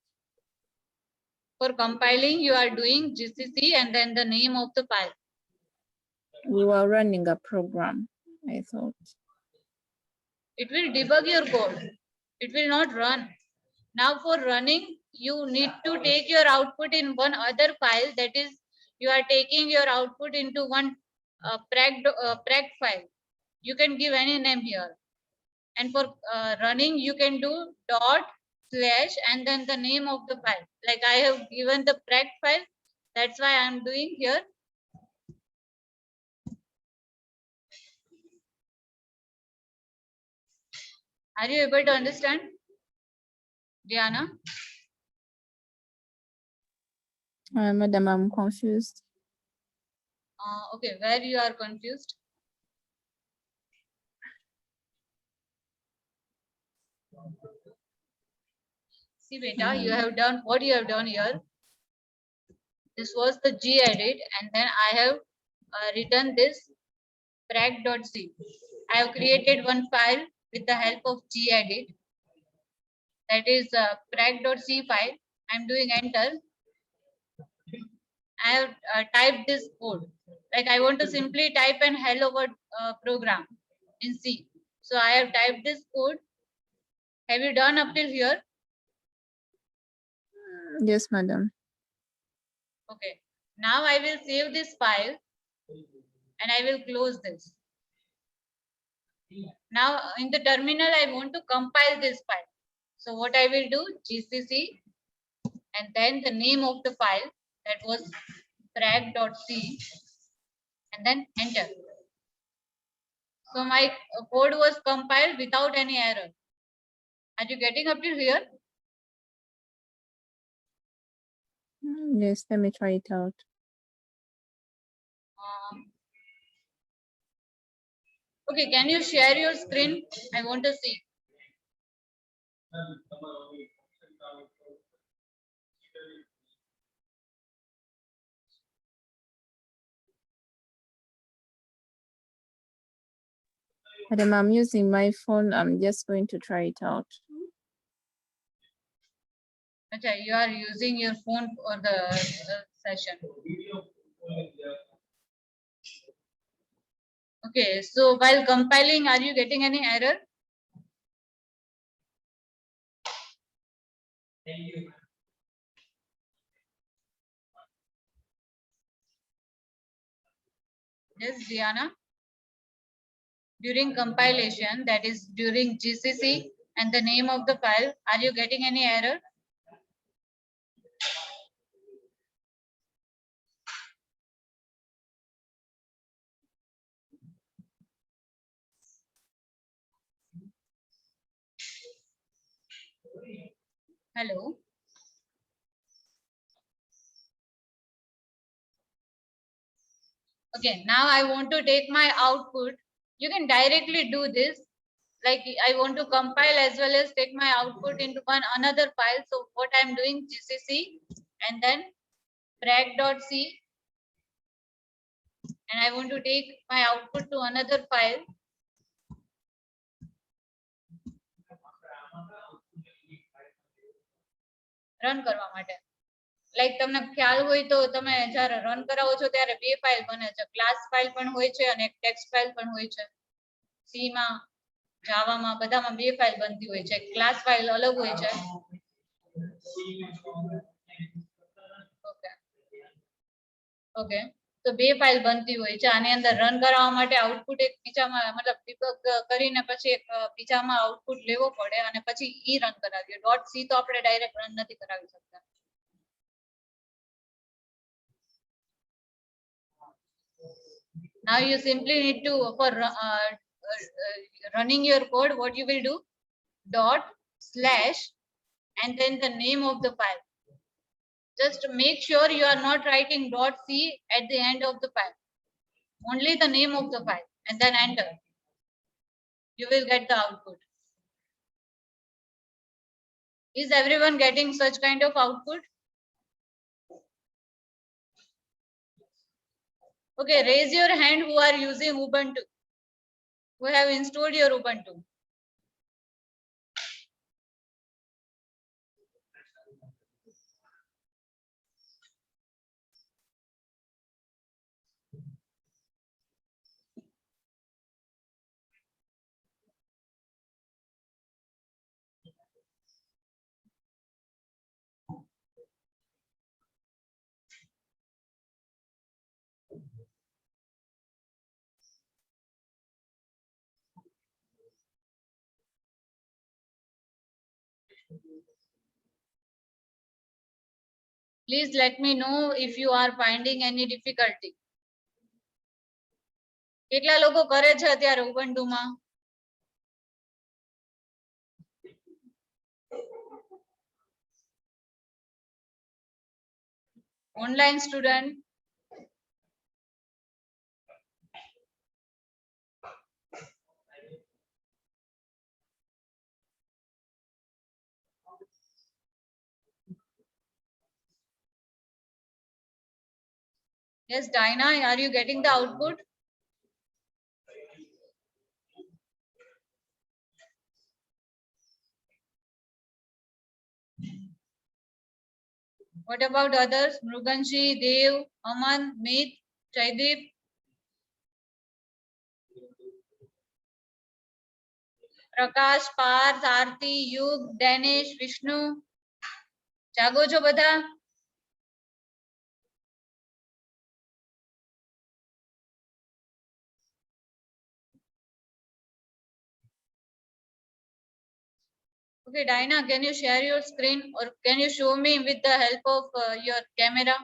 For compiling, you are doing GCC and then the name of the file. We were running a program, I thought. It will debug your code. It will not run. Now for running, you need to take your output in one other file. That is, you are taking your output into one preg file. You can give any name here. And for running, you can do // and then the name of the file. Like I have given the preg file. That's why I'm doing here. Are you able to understand, Diana? Madam, I'm confused. Okay, where you are confused? See, beta, you have done what you have done here. This was the gedit, and then I have written this brag.c. I have created one file with the help of gedit. That is brag.c file. I'm doing enter. I have typed this code. Like I want to simply type an hello world program in C. So I have typed this code. Have you done up till here? Yes, madam. Okay. Now I will save this file and I will close this. Now in the terminal, I want to compile this file. So what I will do, GCC and then the name of the file, that was brag.c, and then enter. So my code was compiled without any error. Are you getting up to here? Yes, let me try it out. Okay, can you share your screen? I want to see. Madam, I'm using my phone. I'm just going to try it out. Okay, you are using your phone for the session. Okay, so while compiling, are you getting any error? Yes, Diana. During compilation, that is during GCC and the name of the file, are you getting any error? Hello. Okay, now I want to take my output. You can directly do this. Like I want to compile as well as take my output into another file. So what I'm doing, GCC and then brag.c, and I want to take my output to another file. Run કરવા માટે like તમને ખ્યાલ હોય તો તમે જ્યારે run કરાવો છો ત્યારે બે ફાઇલ બને છે, ક્લાસ ફાઇલ પણ હોય છે અને એક ટેક્સ્ટ ફાઇલ પણ હોય છે. સી માં, જાવામાં બધામાં બે ફાઇલ બનતી હોય છે. ક્લાસ ફાઇલ અલગ હોય છે. ઓકે ઓકે, તો બે ફાઇલ બનતી હોય છે આની અંદર રન કરાવવા માટે આઉટપુટ એક બીજામાં મતલબ ડિબગ કરીને પછી એક બીજામાં આઉટપુટ લેવો પડે અને પછી ઈ રન કરાવીએ .c તો આપણે ડાયરેક્ટ રન નથી કરાવી શકતા. Now you simply need to for running your code, what you will do, ./ and then the name of the file. Just make sure you are not writing .c at the end of the file. Only the name of the file and then enter. You will get the output. Is everyone getting such kind of output? Okay, raise your hand who are using Ubuntu, who have installed your Ubuntu. Please let me know if you are finding any difficulty. કેટલા લોકો કરે છે અત્યારે Ubuntu માં? Online student. Yes, Dinah, are you getting the output? What about others? Mruganshi, Dev, Aman, Meet, Jaideep? Prakash, Parth, Aarti, Yug, Danish, Vishnu. જાગો છો બધા? Okay, Dinah, can you share your screen or can you show me with the help of your camera?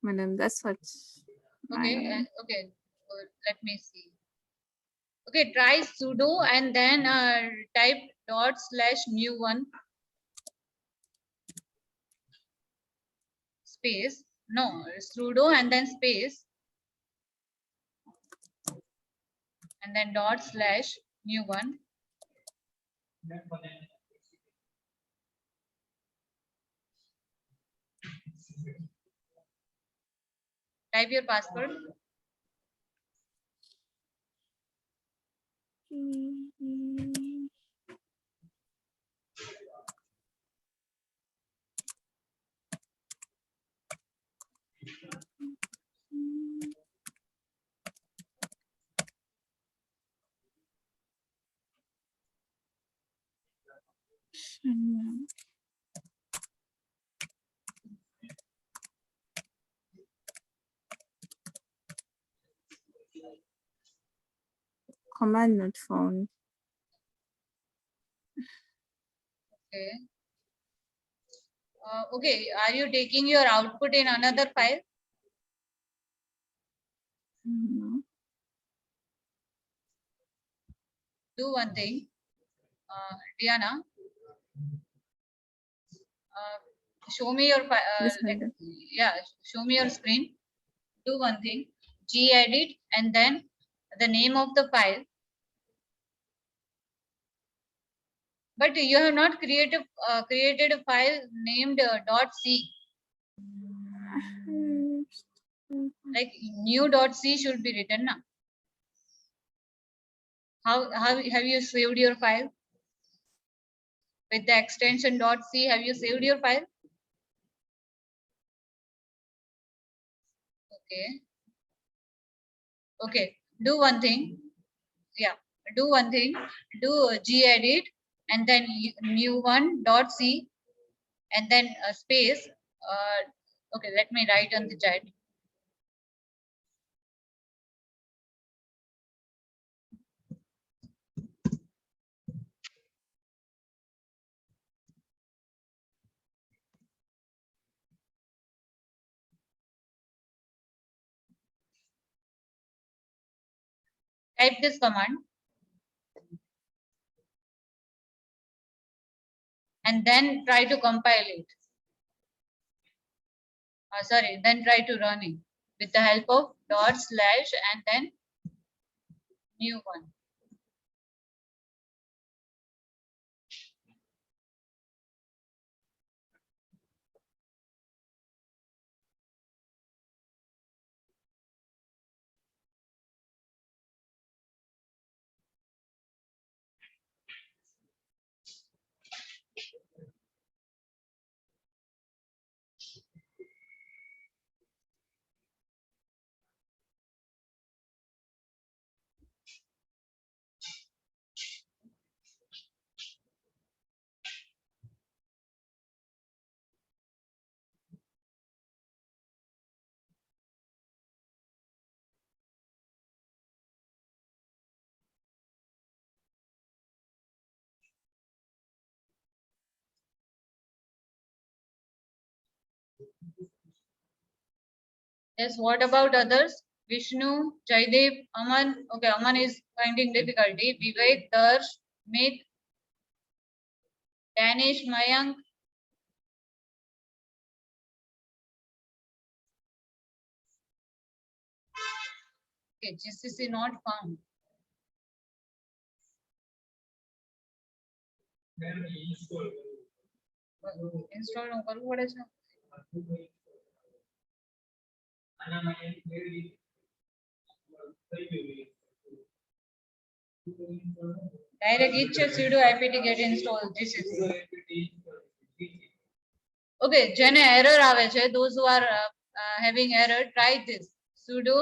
Madam, that's what. Okay, okay. Let me see. Okay, try sudo and then type ./new1 space. No, sudo and then space and then ./new1. Type your password. Command not found. Okay. Okay, are you taking your output in another file? No. Do one thing, Diana, show me your Yes, madam. yeah, show me your screen. Do one thing, gedit, and then the name of the file. But you have not created a file named .c. Like new .c should be written now. How have you saved your file? With the extension .c, have you saved your file? Okay. Okay. Do one thing. Yeah. Do one thing. Do gedit and then new one .c and then space. Okay. Let me write on the chat. Type this command and then try to compile it. Sorry, then try to run it with the help of / and then new one. Yes, what about others? Vishnu, Jaidev, Aman. Okay, Aman is finding difficulty. Vivek, Darsh, Mit, Danish, Mayank. Okay, GCC not found. Install નો કરવું પડે છે. Direct ઈચ્છે sudo apt get install GCC. Okay, જેને error આવે છે, those who are having error, try this. Sudo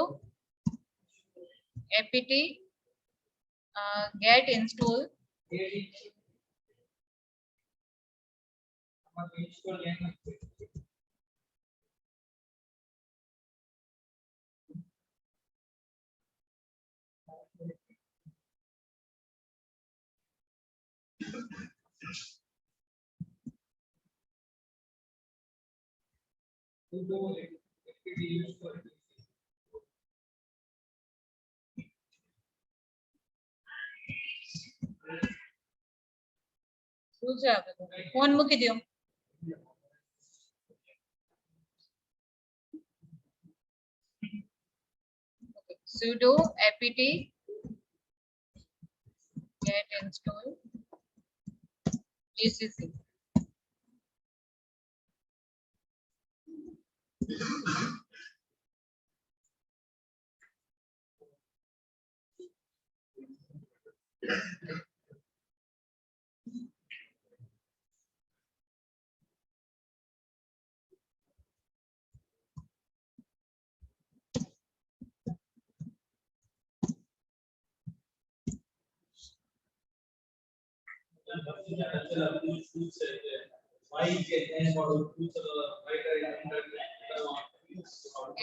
apt get install. શું છે આ બધું? ફોન મૂકી દો. Sudo apt get install GCC.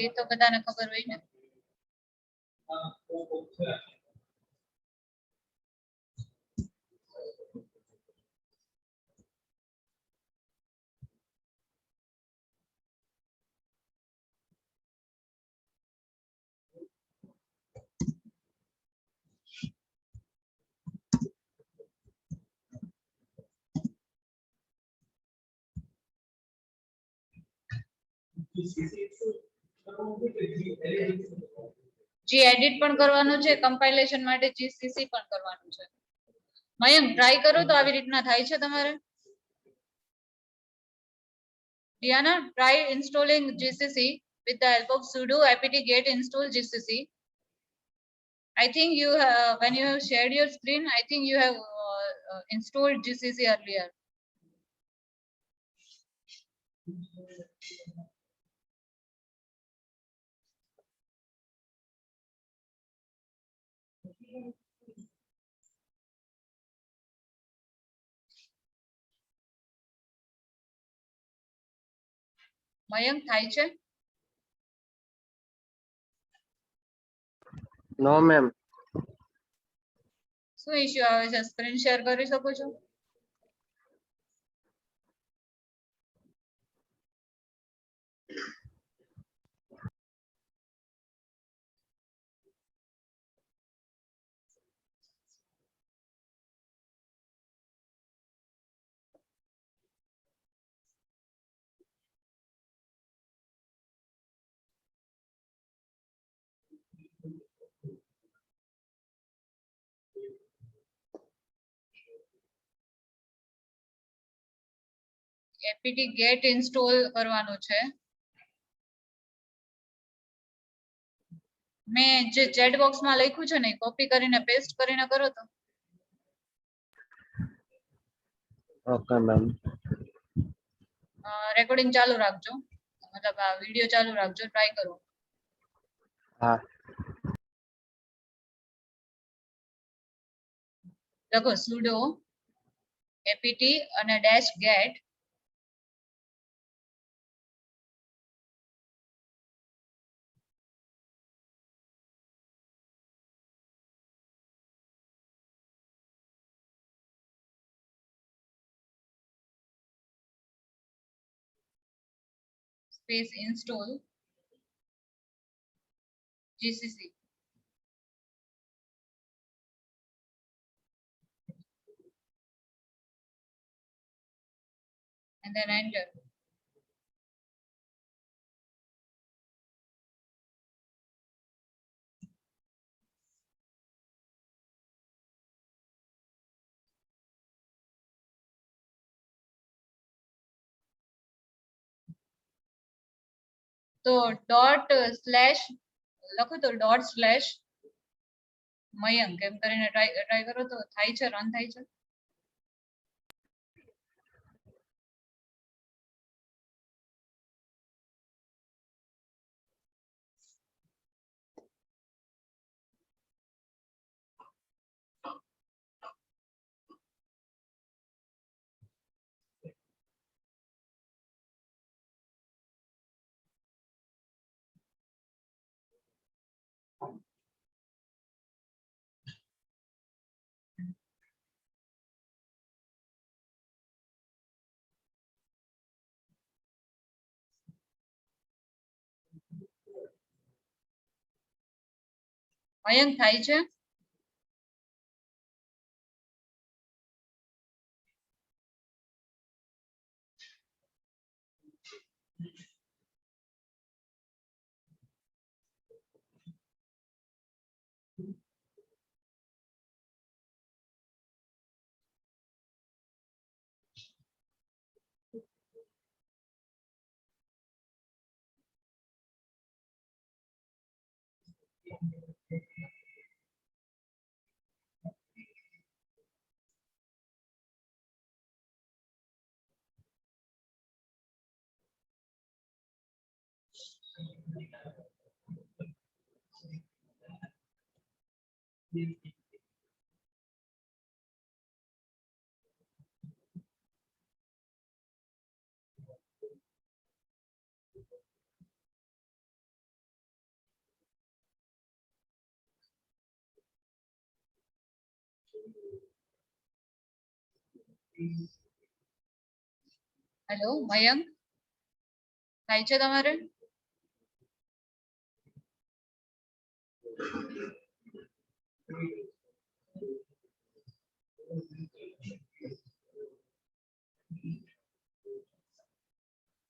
એ તો બધાને ખબર હોય ને. जी एडिट पण करવાનું છે કમ્પાઇલેશન માટે જીસીસી પણ કરવાનું છે મયંક ટ્રાય કરો તો આવી રીતના થાય છે તમારે Diana, try installing GCC with the help of sudo apt get install GCC. I think you have, when you have shared your screen, I think you have installed GCC earlier. Mayank થાય છે No, ma'am. શું issue આવે છે screen share કરી શકો છો apt get install કરવાનું છે મેં જે ચેટ બોક્સ માં લખ્યું છે ને કોપી કરીને પેસ્ટ કરીને કરો તો Okay, ma'am. રેકોર્ડિંગ ચાલુ રાખજો મતલબ આ વિડિયો ચાલુ રાખજો ટ્રાય કરો हाँ. લખો sudo apt અને dash get space install GCC. And then enter. તો ડોટ સ્લેશ લખો તો ડોટ સ્લેશ મયંક એમ કરીને ટ્રાય કરો તો થાય છે રન થાય છે મયંક થાય છે હેલો મયંક થાય છે તમારે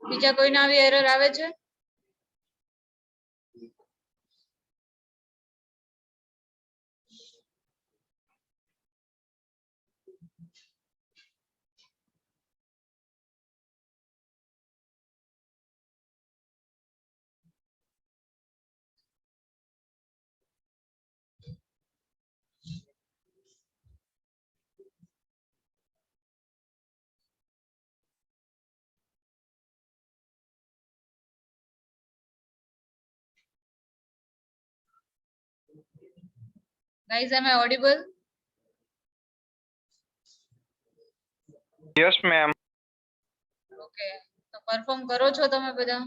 બીજા કોઈને આવી એરર આવે છે Guys, am I audible? Yes, ma'am. Okay. તો પરફોર્મ કરો છો તમે બધા?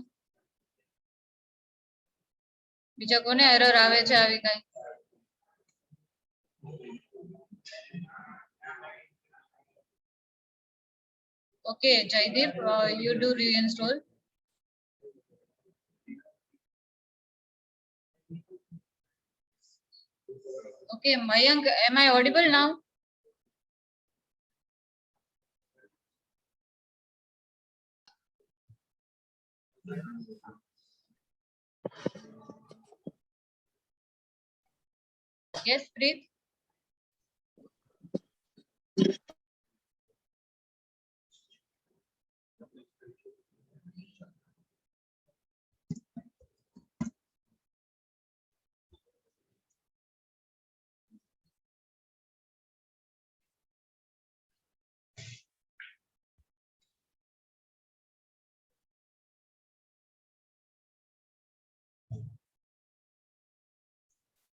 બીજા કોને એરર આવે છે આવી કઈ? Okay, Jaideep, you do reinstall. Okay, Mayank, am I audible now? Yes, Preet.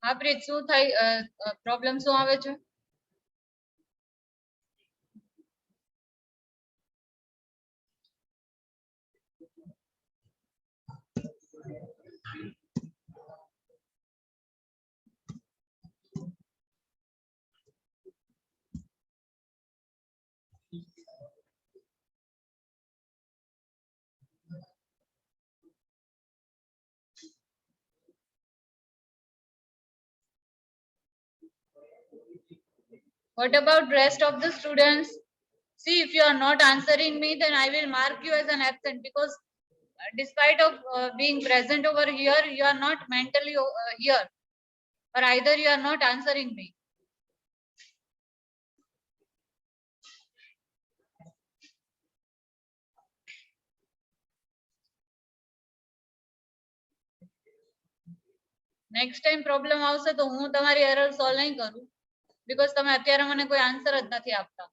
હા પ્રીત, શું થાય? પ્રોબ્લેમ શું આવે છે? What about rest of the students? See, if you are not answering me, then I will mark you as an absent, because despite of being present over here, you are not mentally here, or either you are not answering me. Next time problem આવશે તો હું તમારી error solve નહીં કરું, because તમે અત્યારે મને કોઈ answer જ નથી આપતા.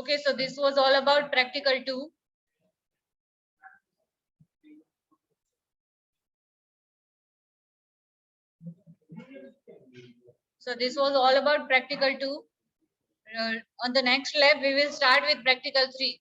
Okay, so this was all about practical 2. So this was all about practical 2. On the next lab, we will start with practical 3.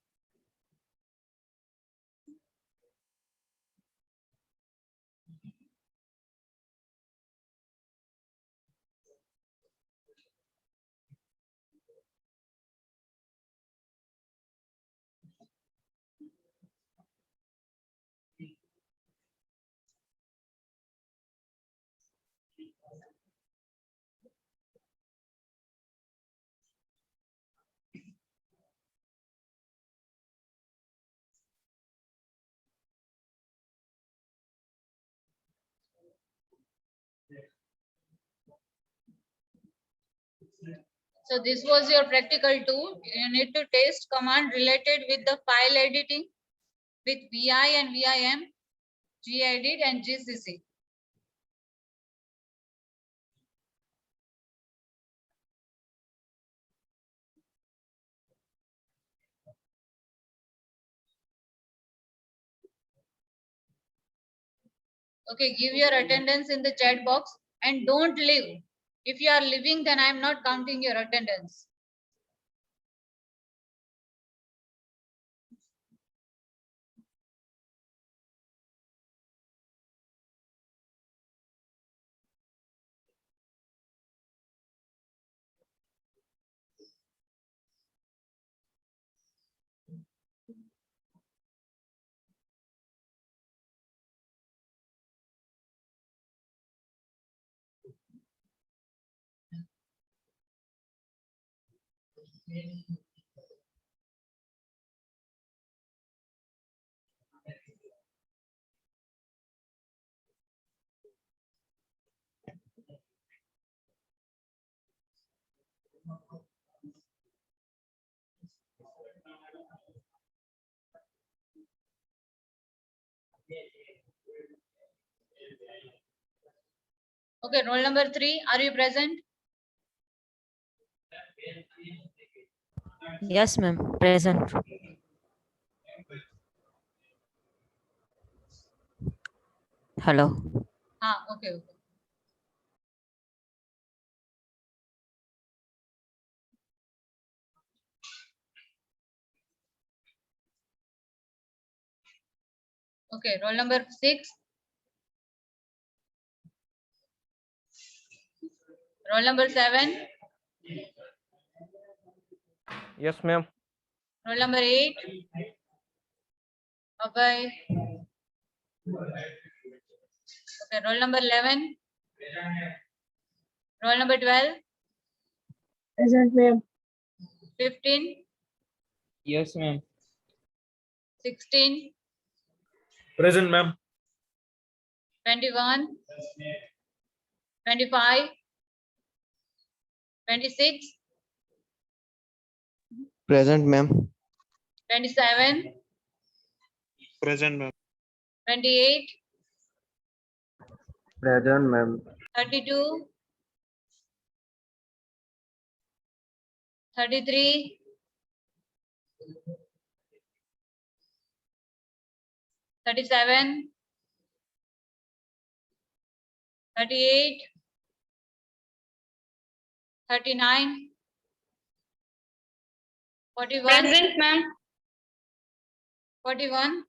So this was your practical 2. You need to test command related with the file editing with VI and VIM, gedit and GCC. Okay, give your attendance in the chat box and don't leave. If you are leaving, then I am not counting your attendance. Okay, roll number 3, are you present? Yes, ma'am. Present. Hello. Okay, okay. Okay, roll number 6. Roll number 7. Yes, ma'am. Roll number 8. Okay. Okay, roll number 11. Roll number 12. Present, ma'am. 15. Yes, ma'am. 16. Present, ma'am. 21. 25. 26. Present, ma'am. 27. Present, ma'am. 28. Present, ma'am. 32. 33. 37. 38. 39. 41. Present, ma'am. 41.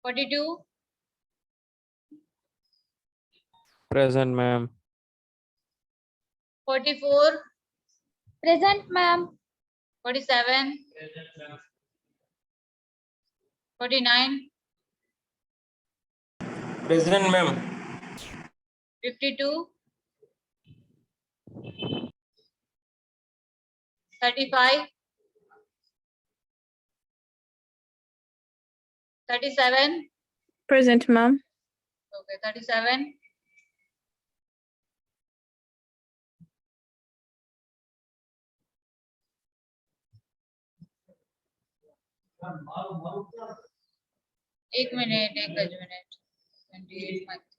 42. Present, ma'am. 44. Present, ma'am. 47. 49. Present, ma'am. 52. 35. 37. Present, ma'am. Okay, 37. 1 minute, 1 minute. 28 months.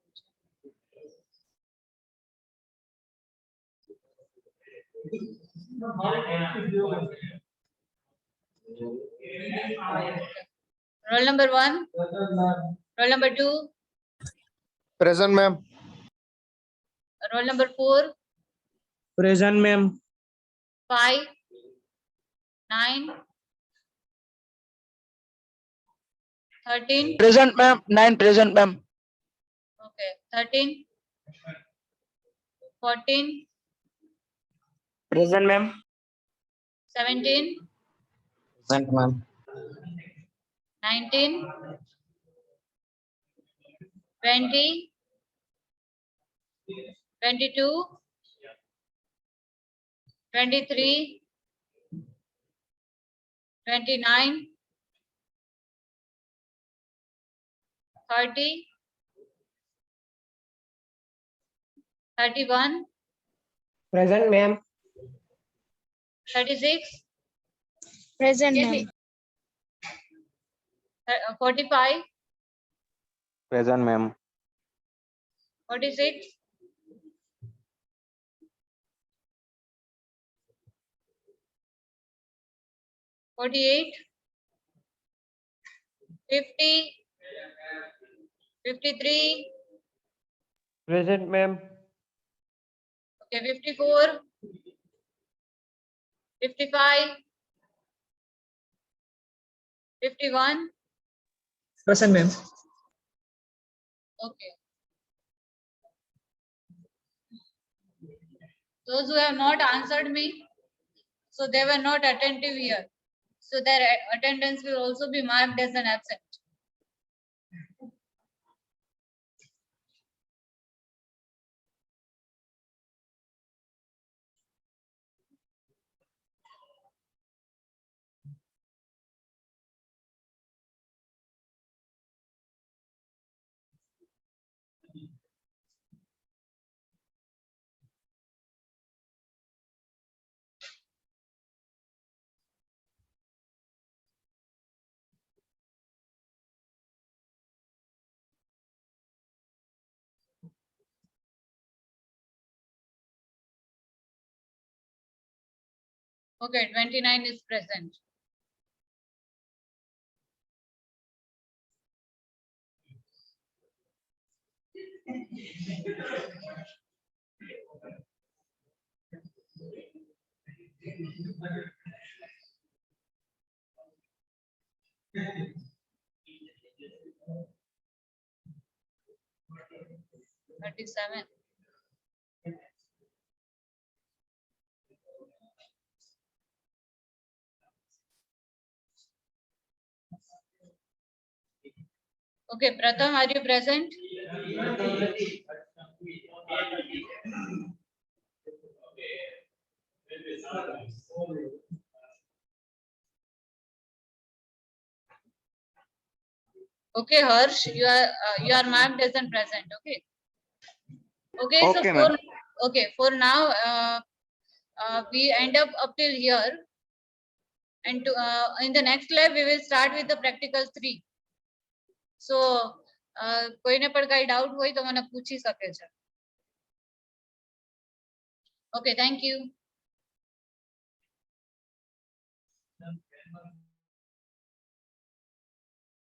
Roll number 1. Roll number 2. Present, ma'am. Roll number 4. Present, ma'am. 5. 9. 13. Present, ma'am. 9 present, ma'am. Okay, 13. 14. Present, ma'am. 17. Present, ma'am. 19. 20. 22. 23. 29. 30. 31. Present, ma'am. 36. Present, ma'am. 45. Present, ma'am. 46. 48. 50. 53. Present, ma'am. Okay, 54. 55. 51. Present, ma'am. Okay. Those who have not answered me, so they were not attentive here. So their attendance will also be marked as an absent. Okay, 29 is present. Thirty-seven. Okay, Pratham, are you present? Okay, Harsh, you are marked as an present. Okay. Okay, so Okay, ma'am. for now, we end up till here, and in the next lab we will start with the practical 3. So કોઈને પણ કઈ doubt હોય તો મને પૂછી શકે છે. Okay, thank you.